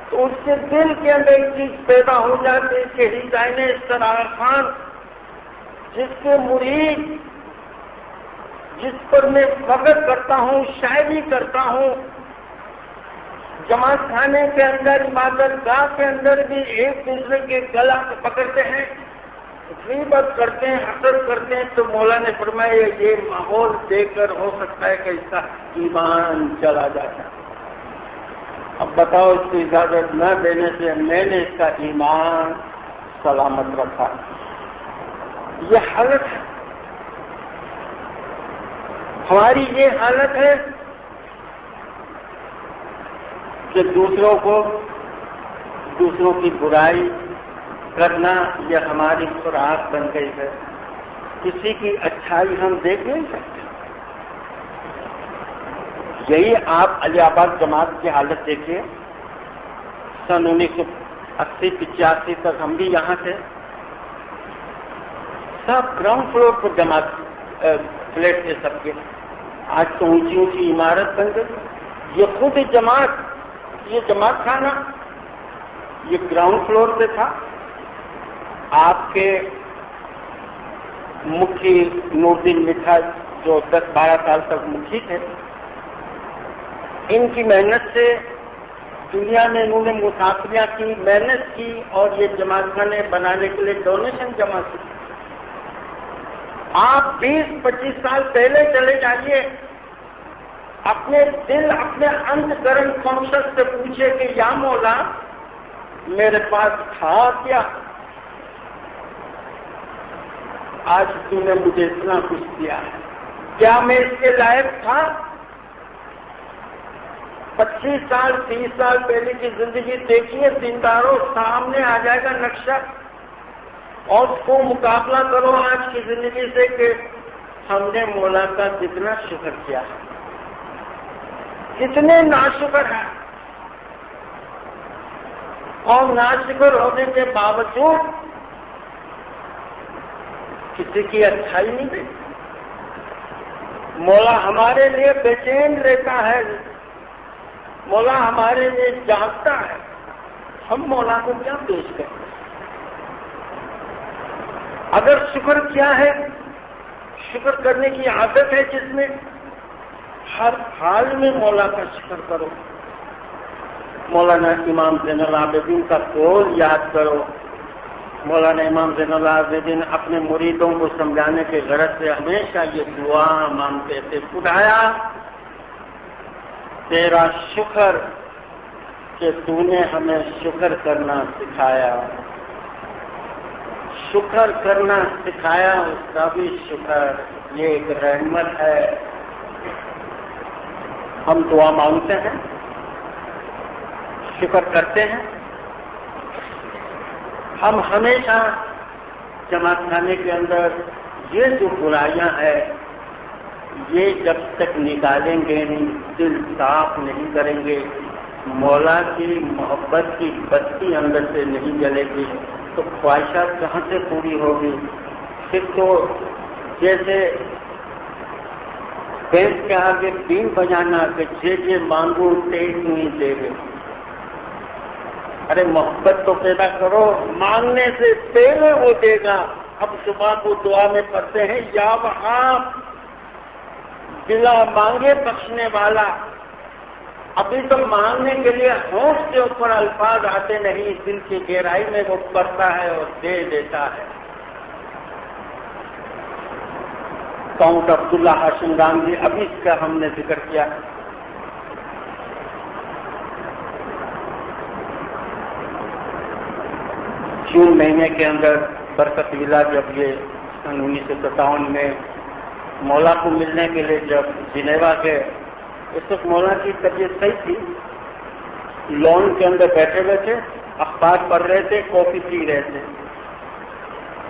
تو اس کے دل کے اندر ایک چیز پیدا ہو جاتی ہے کہ حسین استرار خان جس کے مرید، جس پر میں فخر کرتا ہوں، شاعری کرتا ہوں، جماعت خانے کے اندر، عبادت گاہ کے اندر بھی ایک دوسرے کے گلا پکڑتے ہیں، غیبت کرتے ہیں، حسد کرتے ہیں، تو مولا نے فرمایا یہ ماحول دیکھ کر ہو سکتا ہے کہ اس کا ایمان چلا جاتا۔ اب بتاؤ اس کی اجازت نہ دینے سے میں نے اس کا ایمان سلامت رکھا۔ یہ حالت ہے ہماری، یہ حالت ہے کہ دوسروں کی برائی کرنا یہ ہماری خوراک بن گئی ہے۔ کسی کی اچھائی ہم دیکھ نہیں سکتے۔ یہی آپ علی آباد جماعت کی حالت دیکھیے، سن 1980-85 تک ہم بھی یہاں تھے، سب گراؤنڈ فلور پر جماعت فلیٹ تھے سب کے۔ آج تو اونچی اونچی عمارت بن گئی۔ یہ خود جماعت، یہ جماعت خانہ یہ گراؤنڈ فلور پہ تھا۔ آپ کے مکھی نور الدین مٹھا جو 10-12 سال تک مکھی تھے، ان کی محنت سے دنیا میں انہوں نے مسافریاں کی، محنت کی اور یہ جماعت خانے بنانے کے لیے ڈونیشن جمع کی۔ آپ 20-25 سال پہلے چلے جائیے، اپنے دل، اپنے انتکرن کانشس سے پوچھے کہ یا مولا میرے پاس تھا کیا؟ آج تو نے مجھے اتنا کچھ دیا ہے، کیا میں اس کے لائق تھا؟ 25 سال 30 سال پہلے کی زندگی دیکھیے دینداروں، سامنے آ جائے گا نقشہ، اور اس کو مقابلہ کرو آج کی زندگی سے کہ ہم نے مولا کا کتنا شکر کیا ہے، کتنے ناشکر ہیں، اور ناشکر ہونے کے باوجود کسی کی اچھائی نہیں دیتی۔ مولا ہمارے لیے بے چین رہتا ہے، مولا ہمارے لیے جاگتا ہے، ہم مولا کو کیا پیش کریں؟ اگر شکر کیا ہے، شکر کرنے کی عادت ہے جس میں ہر حال میں مولا کا شکر کرو۔ مولانا امام زین العابدین کا قول یاد کرو۔ مولانا امام زین العابدین اپنے مریدوں کو سمجھانے کے غرض سے ہمیشہ یہ دعا مانگتے تھے، خدایا تیرا شکر کہ تو نے ہمیں شکر کرنا سکھایا، شکر کرنا سکھایا، اس کا بھی شکر، یہ ایک رحمت ہے۔ ہم دعا مانگتے ہیں، شکر کرتے ہیں، ہم ہمیشہ جماعت خانے کے اندر یہ جو برائیاں ہیں یہ جب تک نکالیں گے نہیں، دل صاف نہیں کریں گے، مولا کی محبت کی بتی اندر سے نہیں جلے گی تو خواہشات کہاں سے پوری ہوگی؟ پھر تو جیسے بینک کے آگے بین بجانا کہ جے مانگو تیز نہیں دے گے۔ ارے محبت تو پیدا کرو، مانگنے سے پہلے وہ دے گا۔ اب صبح کو دعا میں پڑھتے ہیں یا وہاں بلا مانگے بخشنے والا. ابھی تو مانگنے کے لیے ہونٹ کے اوپر الفاظ آتے نہیں، دل کی گہرائی میں وہ پڑتا ہے اور دے دیتا ہے. کاؤنٹ عبداللہ ہاشم گانگی، ابھی اس کا ہم نے ذکر کیا. جون مہینے کے اندر برکت ویلا جب یہ سن 1957 میں مولا کو ملنے کے لیے جب جنیوا گئے، اس وقت مولا کی طبیعت صحیح تھی. لون کے اندر بیٹھے بیٹھے اخبار پڑھ رہے تھے، کافی پی رہے تھے.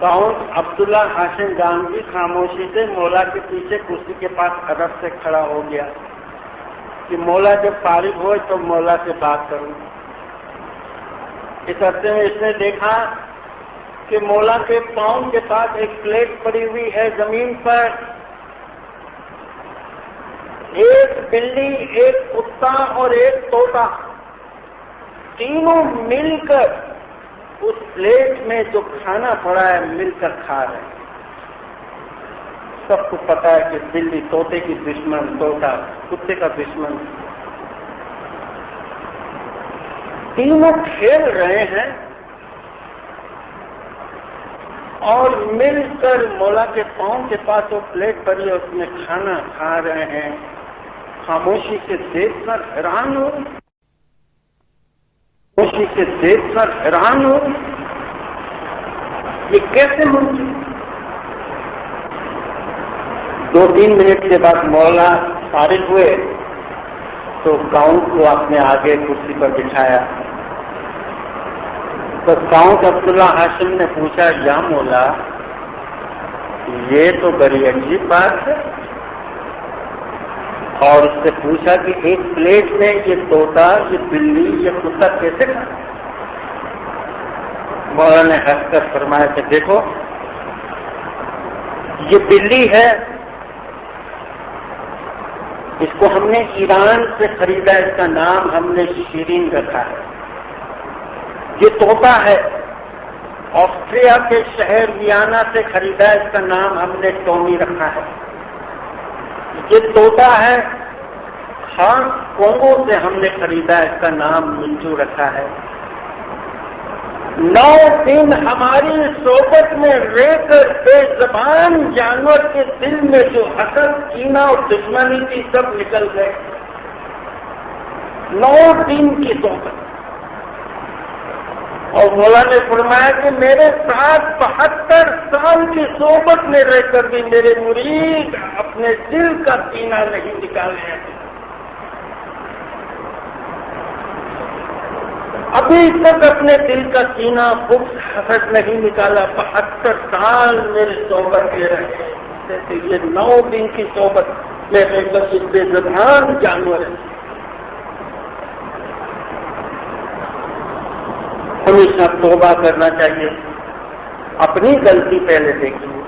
کاؤنٹ عبداللہ ہاشم گانگی خاموشی سے مولا کے پیچھے کرسی کے پاس ادب سے کھڑا ہو گیا کہ مولا جب فارغ ہوئے تو مولا سے بات کروں. اس عرصے میں اس نے دیکھا کہ مولا کے پاؤں کے پاس ایک پلیٹ پڑی ہوئی ہے زمین پر. ایک بلی، ایک کتا اور ایک طوطا، تینوں مل کر اس پلیٹ میں جو کھانا پڑا ہے مل کر کھا رہے ہیں. سب کو پتا ہے کہ بلی طوطے کی دشمن، طوطا کتے کا دشمن. تینوں کھیل رہے ہیں اور مل کر مولا کے پاؤں کے پاس وہ پلیٹ پڑی ہے، اس میں کھانا کھا رہے ہیں. خاموشی سے دیکھ کر حیران ہو، خاموشی سے دیکھ کر حیران ہو، یہ کیسے ممکن؟ 2-3 منٹ کے بعد مولا فارغ ہوئے تو کاؤنٹ کو اپنے آگے کرسی پر بٹھایا. تو کاؤنٹ عبداللہ ہاشم نے پوچھا، یا مولا یہ تو بڑی عجیب بات ہے. اور اس سے پوچھا کہ ایک پلیٹ میں یہ طوطا، یہ بلی، یہ کتا کیسے کھا؟ مولا نے ہنس کر فرمایا کہ دیکھو یہ بلی ہے، اس کو ہم نے ایران سے خریدا، اس کا نام ہم نے شیرین رکھا ہے. یہ طوطا ہے، آسٹریا کے شہر ویانا سے خریدا، اس کا نام ہم نے ٹونی رکھا ہے. یہ طوطا ہے، خان کونگو سے ہم نے خریدا، اس کا نام منجو رکھا ہے. 9 دن ہماری صحبت میں رہ کر بے زبان جانور کے دل میں جو حسد، کینہ اور دشمنی تھی سب نکل گئے. 9 دن کی صحبت. اور مولا نے فرمایا کہ میرے ساتھ 72 سال کی صحبت میں رہ کر بھی میرے مرید اپنے دل کا کینہ نہیں نکالے ہیں. ابھی تک اپنے دل کا کینہ، بغض، حسد نہیں نکالا. 72 سال میرے صحبت میں رہے، یہ 9 دن کی صحبت میں رہ کر بے زبان جانور ہے. ہمیشہ توبہ کرنا چاہیے، اپنی غلطی پہلے دیکھیے،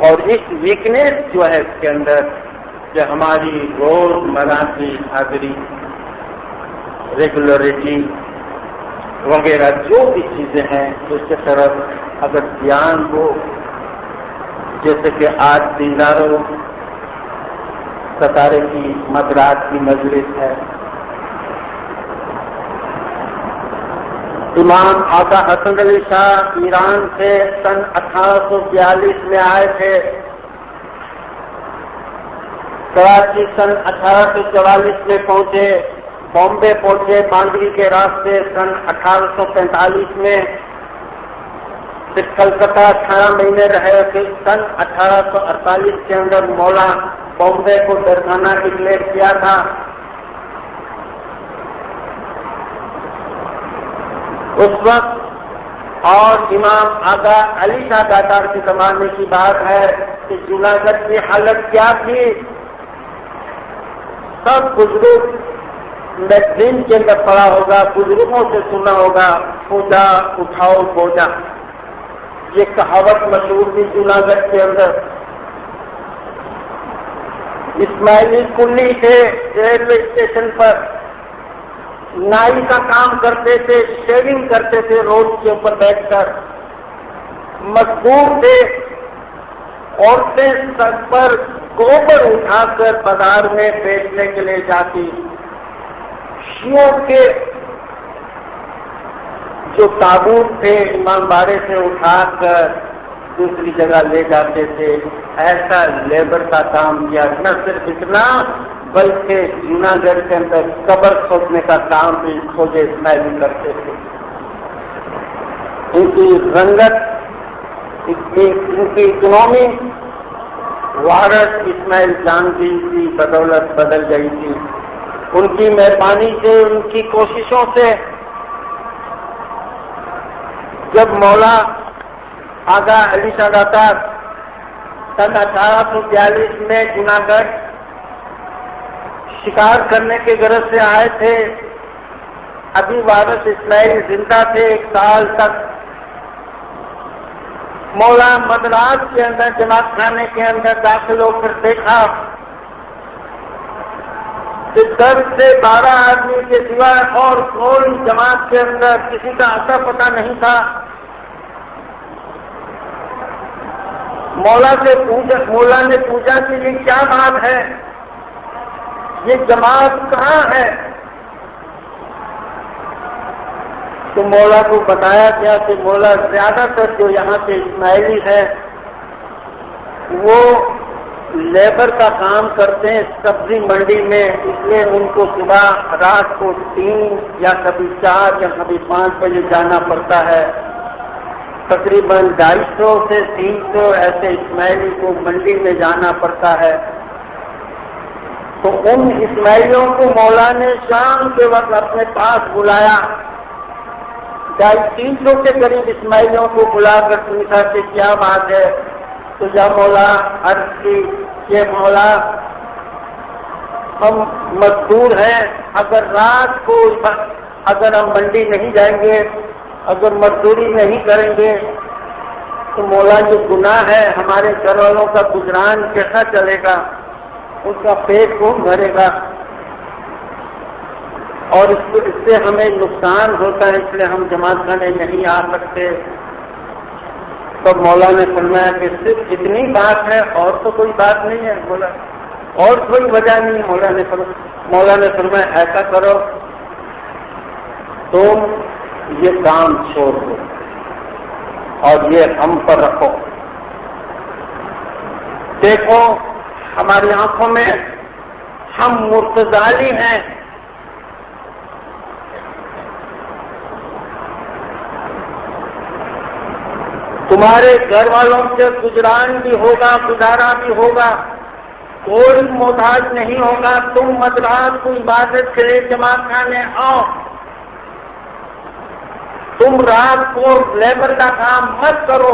اور اس ویکنیس جو ہے اس کے اندر کہ ہماری روزمرہ کی حاضری، ریگولرٹی وغیرہ جو بھی چیزیں ہیں اس کے طرف اگر دھیان ہو، جیسے کہ آج دینداروں ستارے کی مدرات کی مجلس ہے. امام آقا حسن علی شاہ ایران سے سن 1842 میں آئے تھے. کراچی سن 1844 میں پہنچے. بامبے پہنچے باندری کے راستے سن 1845 میں. پھر کلکتہ 18 مہینے رہے. پھر سن 1848 کے اندر مولا بامبے کو درخانہ ڈکلیئر کیا تھا. اس وقت اور امام آقا علی شاہ داتار کے زمانے کی بات ہے کہ جوناگڑھ کی حالت کیا تھی. سب بزرگ میگزین کے اندر پڑا ہوگا، بزرگوں سے سنا ہوگا، پوجا اٹھاؤ بوجھا، یہ کہاوت مشہور تھی جوناگڑھ کے اندر. اسماعیلی کلی تھے ریلوے اسٹیشن پر، نائی کا کام کرتے تھے، شیونگ کرتے تھے روڈ کے اوپر بیٹھ کر. مزدور تھے، عورتیں سر پر گوبر اٹھا کر بازار میں بیچنے کے لیے جاتی، شیعوں کے جو تابوت تھے امام باڑے سے اٹھا کر دوسری جگہ لے جاتے تھے. ایسا لیبر کا کام کیا. نہ صرف اتنا بلکہ جوناگڑھ کے اندر قبر کھودنے کا کام بھی کھوجے اسماعیلی کرتے تھے. ان کی رنگت، ان کی اکنامی وارث اسماعیل جان کی بدولت بدل گئی تھی. ان کی مہربانی سے، ان کی کوششوں سے جب مولا آغا علی شاہ داتا سن 1842 میں جوناگڑھ شکار کرنے کے غرض سے آئے تھے، ابھی وارث اسماعیل زندہ تھے 1 سال تک. مولا مدراس کے اندر جماعت خانے کے اندر داخل ہو کر دیکھا کہ 10 سے 12 آدمی کے سوائے اور کوئی جماعت کے اندر کسی کا اتا پتہ نہیں تھا. مولا نے پوچھا کہ یہ کیا بات ہے، یہ جماعت کہاں ہے؟ تو مولا کو بتایا گیا کہ مولا زیادہ تر جو یہاں پہ اسماعیلی ہے وہ لیبر کا کام کرتے ہیں سبزی منڈی میں، اس لیے ان کو صبح رات کو 3 یا کبھی 4 یا کبھی 5 بجے جانا پڑتا ہے. تقریباً 250 سے 300 ایسے اسماعیلی کو منڈی میں جانا پڑتا ہے. تو ان اسماعیلیوں کو مولا نے شام کے وقت اپنے پاس بلایا. 250-300 کے قریب اسماعیلیوں کو بلا کر پوچھا کہ کیا بات ہے. تو جب مولا عرض کی کہ مولا ہم مزدور ہیں، اگر رات کو اگر ہم منڈی نہیں جائیں گے، اگر مزدوری نہیں کریں گے تو مولا یہ گناہ ہے، ہمارے گھر والوں کا گزران کیسا چلے گا، اس کا پیٹ کون بھرے گا، اور اس سے ہمیں نقصان ہوتا ہے، اس لیے ہم جماعت خانے نہیں آ سکتے. تو مولا نے فرمایا کہ صرف اتنی بات ہے اور تو کوئی بات نہیں ہے. بولا اور کوئی وجہ نہیں. مولا نے فرمایا ایسا کرو، تم یہ کام چھوڑ دو اور یہ ہم پر رکھو. دیکھو ہماری آنکھوں میں ہم مرتضالی ہیں، تمہارے گھر والوں سے گزران بھی ہوگا، گزارا بھی ہوگا، کوئی محتاج نہیں ہوگا. تم مدرات کو عبادت کے لیے جماعت خانے آؤ، تم رات کو لیبر کا کام مت کرو.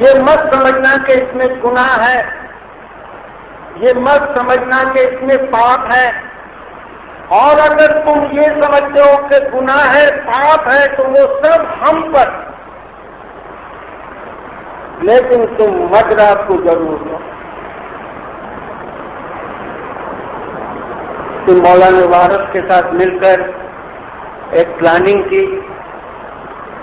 یہ مت سمجھنا کہ اس میں گناہ ہے، یہ مت سمجھنا کہ اس میں پاپ ہے. اور اگر تم یہ سمجھتے ہو کہ گناہ ہے، پاپ ہے، تو وہ سب ہم پر، لیکن تم مدرات کو ضرور دو. تو مولا نے وارث کے ساتھ مل کر ایک پلاننگ کی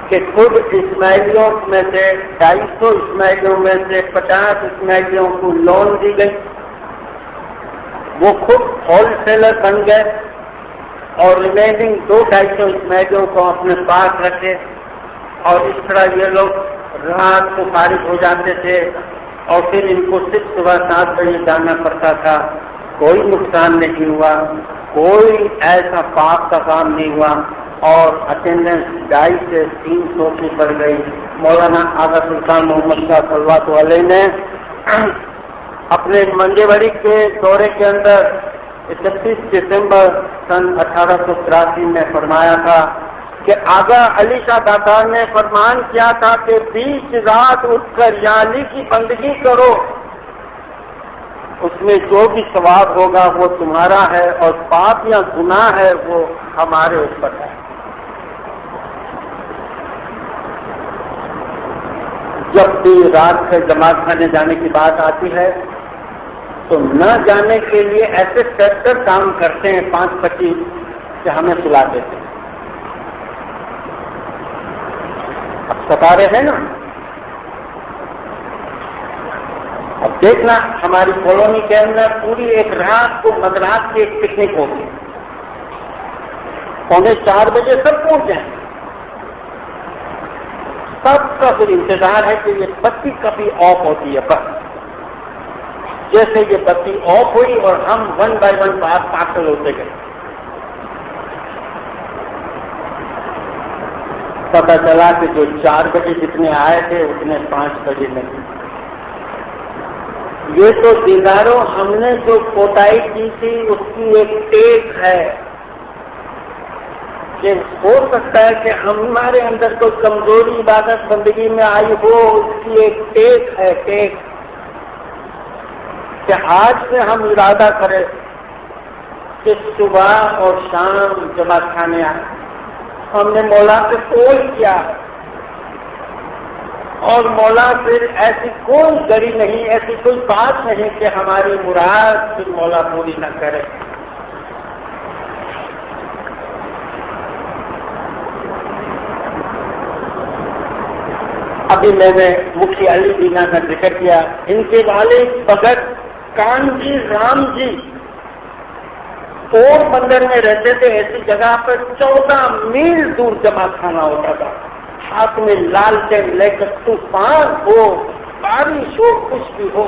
کہ خود اسماعیلیوں میں سے 250 اسماعیلیوں میں سے 50 اسماعیلیوں کو لون دی گئی. وہ خود ہول سیلر بن گئے اور ریمیننگ 200-250 اسماعیلیوں کو اپنے پاس رکھے. اور اس طرح یہ لوگ رات کو فارغ ہو جاتے تھے اور پھر ان کو صرف صبح 7 بجے جانا پڑتا تھا. کوئی نقصان نہیں ہوا، کوئی ایسا پاپ کا کام نہیں ہوا اور اٹینڈنس 250 سے 300 کی بڑھ گئی. مولانا آغا سلطان محمد شاہ صلوات علیہ نے اپنے منگے بڑی کے دورے کے اندر 31 دسمبر سن 1883 میں فرمایا تھا کہ آغا علی شاہ داتا نے فرمان کیا تھا کہ 20 رات اٹھ کر یا علی کی بندگی کرو، اس میں جو بھی ثواب ہوگا وہ تمہارا ہے اور پاپ یا گناہ ہے وہ ہمارے اوپر ہے. جب بھی رات سے جماعت خانے جانے کی بات آتی ہے تو نہ جانے کے لیے ایسے سیکٹر کام کرتے ہیں 5-25 کہ ہمیں سلا دیتے ہیں. اب ستارے ہیں نا، دیکھنا ہماری کالونی کے اندر پوری ایک رات کو مدرات کی ایک پکنک ہوگی، 3:45 بجے سب پہنچ جائیں، سب کا پھر انتظار ہے کہ یہ بتی کبھی آف ہوتی ہے، بس جیسے یہ بتی آف ہوئی اور ہم 1 بائی 1 باہر پاگل ہوتے گئے، پتا چلا کہ جو 4 بجے جتنے آئے تھے اتنے 5 بجے نہیں۔ یہ تو دینداروں ہم نے جو کوتاہی کی تھی اس کی ایک ٹیک ہے کہ ہو سکتا ہے کہ ہمارے اندر کوئی کمزوری عبادت بندگی میں آئی ہو، اس کی ایک ٹیک ہے، ٹیک کہ آج سے ہم ارادہ کریں کہ صبح اور شام جماعت خانے آئے۔ ہم نے مولا سے سوال کیا اور مولا پھر ایسی کوئی گڑی نہیں، ایسی کوئی بات نہیں کہ ہماری مراد پھر مولا پوری نہ کرے۔ ابھی میں نے مکھی علی دینا کا ذکر کیا، ان کے والد بھگت کان جی رام جی اور بندر میں رہتے تھے، ایسی جگہ پر 14 میل دور جماعت خانہ ہوتا تھا، ہاتھ میں لالٹین لے کر طوفان ہو، بارش ہو، کچھ بھی ہو،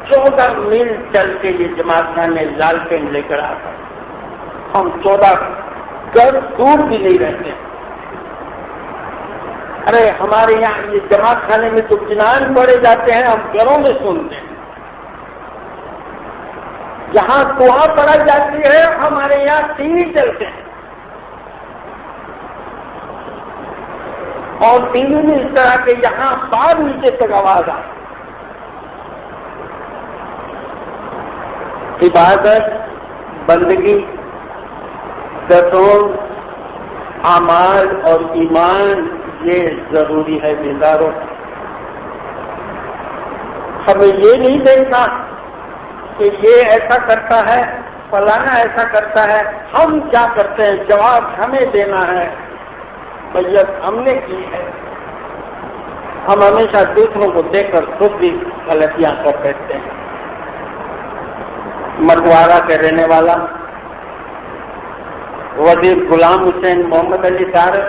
14 میل چل کے یہ جماعت خانے لالٹین لے کر آتا۔ ہم 14 گھر دور بھی نہیں رہتے۔ ارے ہمارے یہاں یہ جماعت خانے میں تو جنان پڑے جاتے ہیں، ہم گھروں میں سنتے ہیں، جہاں دعا پڑھائی جاتی ہے ہمارے یہاں ٹی وی چلتے ہیں، اور ٹی وی میں اس طرح کے یہاں پار نیچے تک آواز آ۔ عبادت بندگی دسوں اعمال اور ایمان یہ ضروری ہے بیداروں۔ ہمیں یہ نہیں دیکھنا کہ یہ ایسا کرتا ہے، فلانا ایسا کرتا ہے، ہم کیا کرتے ہیں، جواب ہمیں دینا ہے، بیعت ہم نے کی ہے۔ ہم ہمیشہ دوسروں کو دیکھ کر خود بھی غلطیاں کر بیٹھتے ہیں۔ مٹوارہ کے رہنے والا وزیر غلام حسین محمد علی طارق،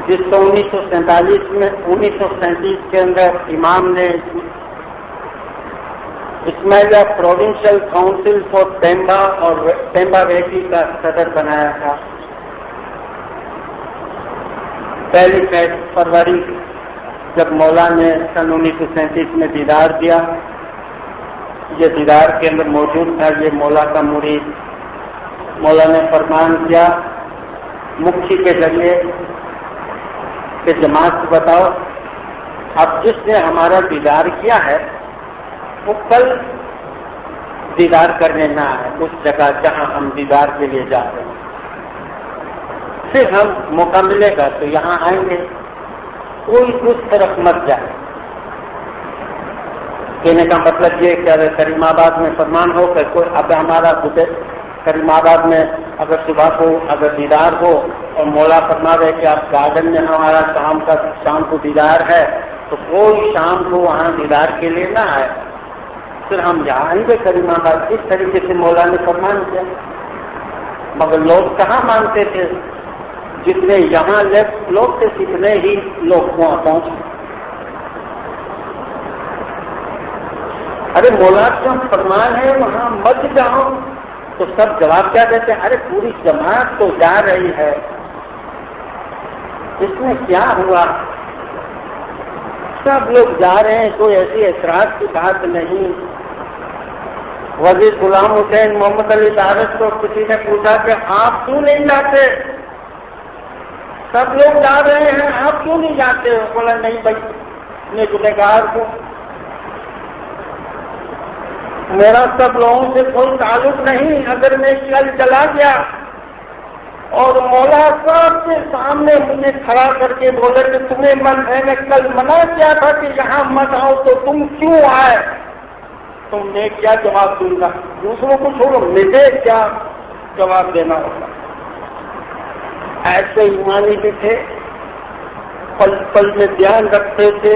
جس کو 1937 کے اندر امام نے اسماعیلیہ پروونشل کاؤنسل فار پیمبا اور پیمبا ویلی کا صدر بنایا تھا۔ 1 فروری جب مولا نے سن 1937 میں دیدار دیا، یہ دیدار کے اندر موجود تھا یہ مولا کا مرید، مولا نے فرمان کیا مکھی کے ذریعے کہ جماعت کو بتاؤ اب جس نے ہمارا دیدار کیا ہے وہ کل دیدار کرنے نہ آئے اس جگہ جہاں ہم دیدار کے لیے جا رہے ہیں، پھر ہم موقع ملے گا تو یہاں آئیں گے، کوئی اس طرف مت جائے۔ کہنے کا مطلب یہ کہ کریم آباد میں فرمان ہو کہ کوئی اب ہمارا کریم آباد میں اگر صبح کو اگر دیدار ہو اور مولا فرما رہے کہ آپ گارڈن میں ہمارا شام کو دیدار ہے تو کوئی شام کو وہاں دیدار کے لیے نہ آئے، پھر ہم یہاں آئیں گے کریم آباد۔ اس طریقے سے مولا نے فرمان کیا، مگر لوگ کہاں مانتے تھے، جتنے یہاں لوگ تھے اتنے ہی لوگ وہاں پہنچے۔ ارے مولا کا فرمان ہے وہاں مت جاؤ، تو سب جواب کیا دیتے ہیں، ارے پوری جماعت تو جا رہی ہے، اس میں کیا ہوا، سب لوگ جا رہے ہیں، کوئی ایسی اعتراض کی بات نہیں۔ وزیر غلام حسین محمد علی طارق کو کسی نے پوچھا کہ آپ کیوں نہیں جاتے، سب لوگ جا رہے ہیں آپ کیوں نہیں جاتے؟ بولا نہیں بھائی میں گنہگار ہوں، میرا سب لوگوں سے کوئی تعلق نہیں، اگر میں کل چلا گیا اور مولا صاحب کے سامنے مجھے کھڑا کر کے بولے کہ تمہیں میں نے کل منع کیا تھا کہ یہاں مت آؤ تو تم کیوں آئے، تو میں کیا جواب دوں گا؟ دوسروں کو چھوڑو مجھے کیا جواب دینا ہوگا۔ ایسے ایمانی بھی تھے، پل پل میں دھیان رکھتے تھے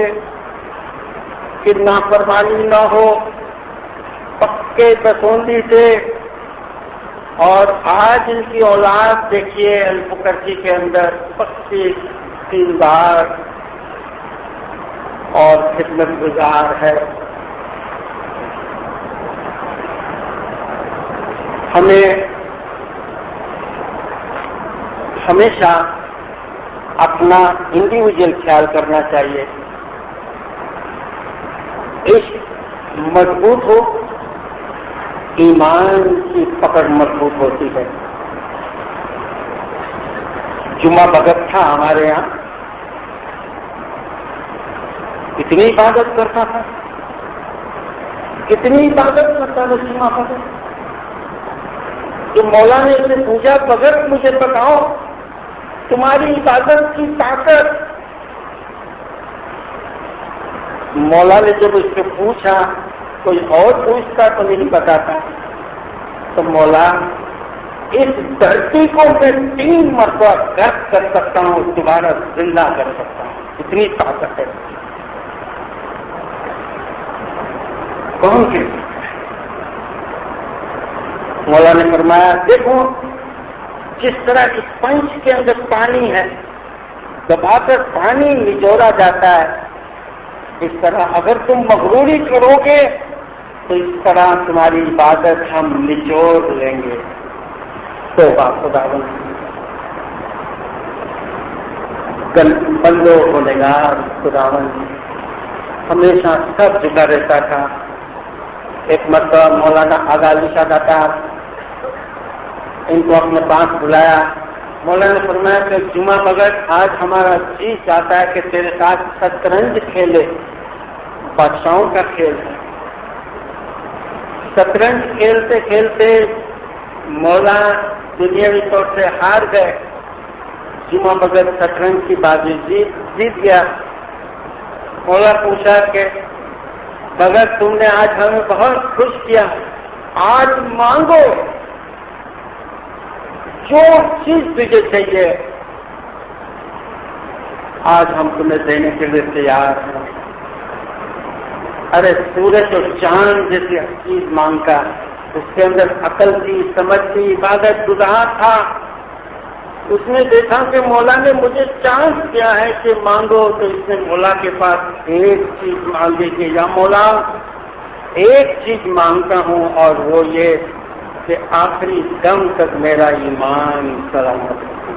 کی نافرمانی نہ ہو، پکے تسوندی سے. اور آج ان کی اولاد دیکھیے البکرکی کے اندر پکی دیندار اور خدمت گزار ہے. ہمیں ہمیشہ اپنا انڈیویجل خیال کرنا چاہیے. عشق مضبوط ہو، ایمان کی پکڑ مضبوط ہوتی ہے. جمعہ بھگت تھا ہمارے یہاں، کتنی عبادت کرتا تھا، کتنی عبادت کرتا تھا جمعہ بھگت. جو مولا نے اسے پوچھا بغیر مجھے بتاؤ تمہاری عبادت کی طاقت. مولا نے جب اس سے پوچھا کوئی اور پوچھتا تو نہیں بتاتا، تو مولا اس دھرتی کو میں 3 مرتبہ غرق کر سکتا ہوں، دوبارہ زندہ کر سکتا ہوں، اتنی طاقت ہے. کون سی؟ مولا نے فرمایا دیکھو جس طرح اسپنج کے اندر پانی ہے دبا کر پانی نچوڑا جاتا ہے، اس طرح اگر تم مغروری کرو گے تو اس طرح تمہاری عبادت ہم نچوڑ لیں گے. تو خداوند بندو گنہگار خداوند ہمیشہ سب جگہ رہتا تھا. ایک مرتبہ مولانا آغا علی شاہ داتا ان کو اپنے پاس بلایا. مولانا نے فرمایا کہ جمعہ بھگت آج ہمارا جی چاہتا ہے کہ تیرے ساتھ شطرنج کھیلے، بادشاہوں کا کھیل ہے. شطرنج کھیلتے کھیلتے مولا دنیاوی طور سے ہار گئے. جمعہ بھگت شطرنج کی بازی جیت گیا. مولا پوچھا کہ بھگت تم نے آج ہمیں بہت خوش کیا، آج مانگو جو چیز تجھے چاہیے، آج ہم تمہیں دینے کے لیے تیار ہیں. ارے سورج اور چاند جیسی چیز مانگا، اس کے اندر عقل تھی، سمجھ تھی، عبادت گزار تھا. اس نے دیکھا کہ مولا نے مجھے چانس کیا ہے کہ مانگو، تو اس نے مولا کے پاس ایک چیز مانگی کہ یا مولا ایک چیز مانگتا ہوں اور وہ یہ کہ آخری دم تک میرا ایمان سلامت ہے.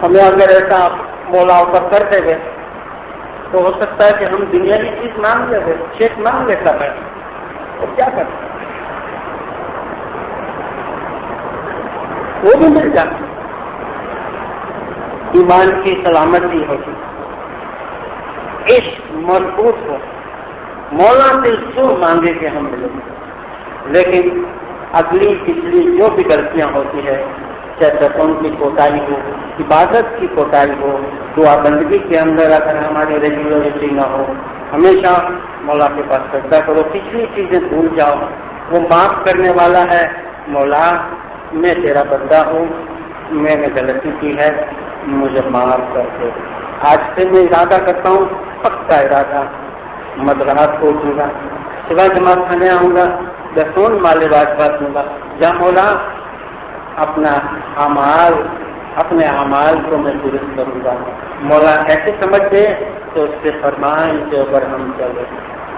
ہمیں اگر ایسا مولا اوپر کر دے گے تو ہو سکتا ہے کہ ہم دنیا کی چیز مانگ لے گے، چیک مانگ لیتا ہے تو کیا کرتا وہ بھی مل جاتی. ایمان کی سلامتی ہوتی، عشق مضبوط ہو، مولا سے جو مانگے کہ ہم ملیں. لیکن اگلی پچھلی جو بھی غلطیاں ہوتی ہے، چاہے دسوں کی کوتاہی ہو، عبادت کی کوتاہی ہو، دعا بندگی کے اندر اگر ہماری ریگولرٹی نہ ہو، ہمیشہ مولا کے پاس سجدہ کرو، پچھلی چیزیں بھول جاؤ. وہ معاف کرنے والا ہے. مولا میں تیرا بندہ ہوں، میں نے غلطی کی ہے، مجھے معاف کر دے. آج سے میں ارادہ کرتا ہوں، پکا ارادہ، مدرات کو اٹھوں گا، صبح جماعت کھانے آؤں گا، دسون مالے بات دوں گا. یا مولا اپنے اعمال کو میں درست کروں گا. مولا ایسے سمجھ دے تو اس کے فرمان کے اوپر ہم چلے.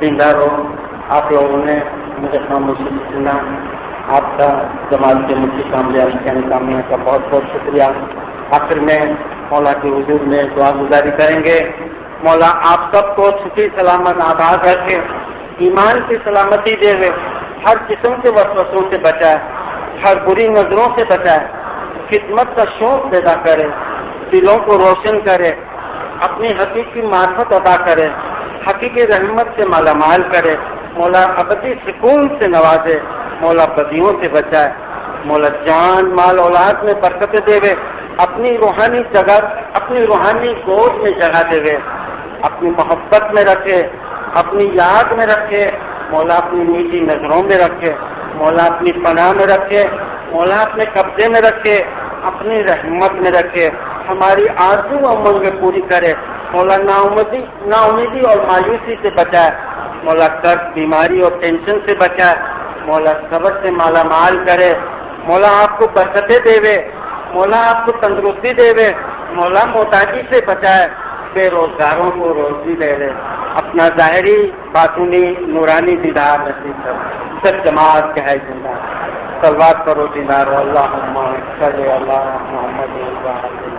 زندہ رہو. آپ لوگوں نے مجھے خاموشی سنا. آپ کا جماعت کے مجھے کامیابی کا بہت بہت شکریہ. آخر میں مولا کے حضور میں دعا گزاری کریں گے. مولا آپ سب کو صحیح سلامت آباد رکھے، ایمان کی سلامتی دے ہوئے، ہر قسم کے وسوسوں سے بچائے، ہر بری نظروں سے بچائے، خدمت کا شوق پیدا کرے، دلوں کو روشن کرے، اپنی حقیقی معرفت عطا کرے، حقیقی رحمت سے مالا مال کرے. مولا ابدی سکون سے نوازے. مولا بدیوں سے بچائے. مولا جان مال اولاد میں برکت دے، اپنی روحانی جگہ، اپنی روحانی گود میں جگہ دے، اپنی محبت میں رکھے، اپنی یاد میں رکھے. مولا اپنی میٹھی نظروں میں رکھے. مولا اپنی پناہ میں رکھے. مولا اپنے قبضے میں رکھے، اپنی رحمت میں رکھے. ہماری آرزو و امنگیں پوری کرے. مولا نا امیدی اور مایوسی سے بچائے، مولا قرض، بیماری اور ٹینشن سے بچائے، مولا صبر سے مالا مال کرے، مولا آپ کو برکتیں دے، مولا آپ کو تندرستی دے، مولا محتاجی سے بچائے، بے روزگاروں کو روزی دے دے، اپنا ظاہری باطنی نورانی دیدار نصیب کر، سب جماعت کے ہے زندہ صلوات کرو دیدار اللہم صلی اللہ محمد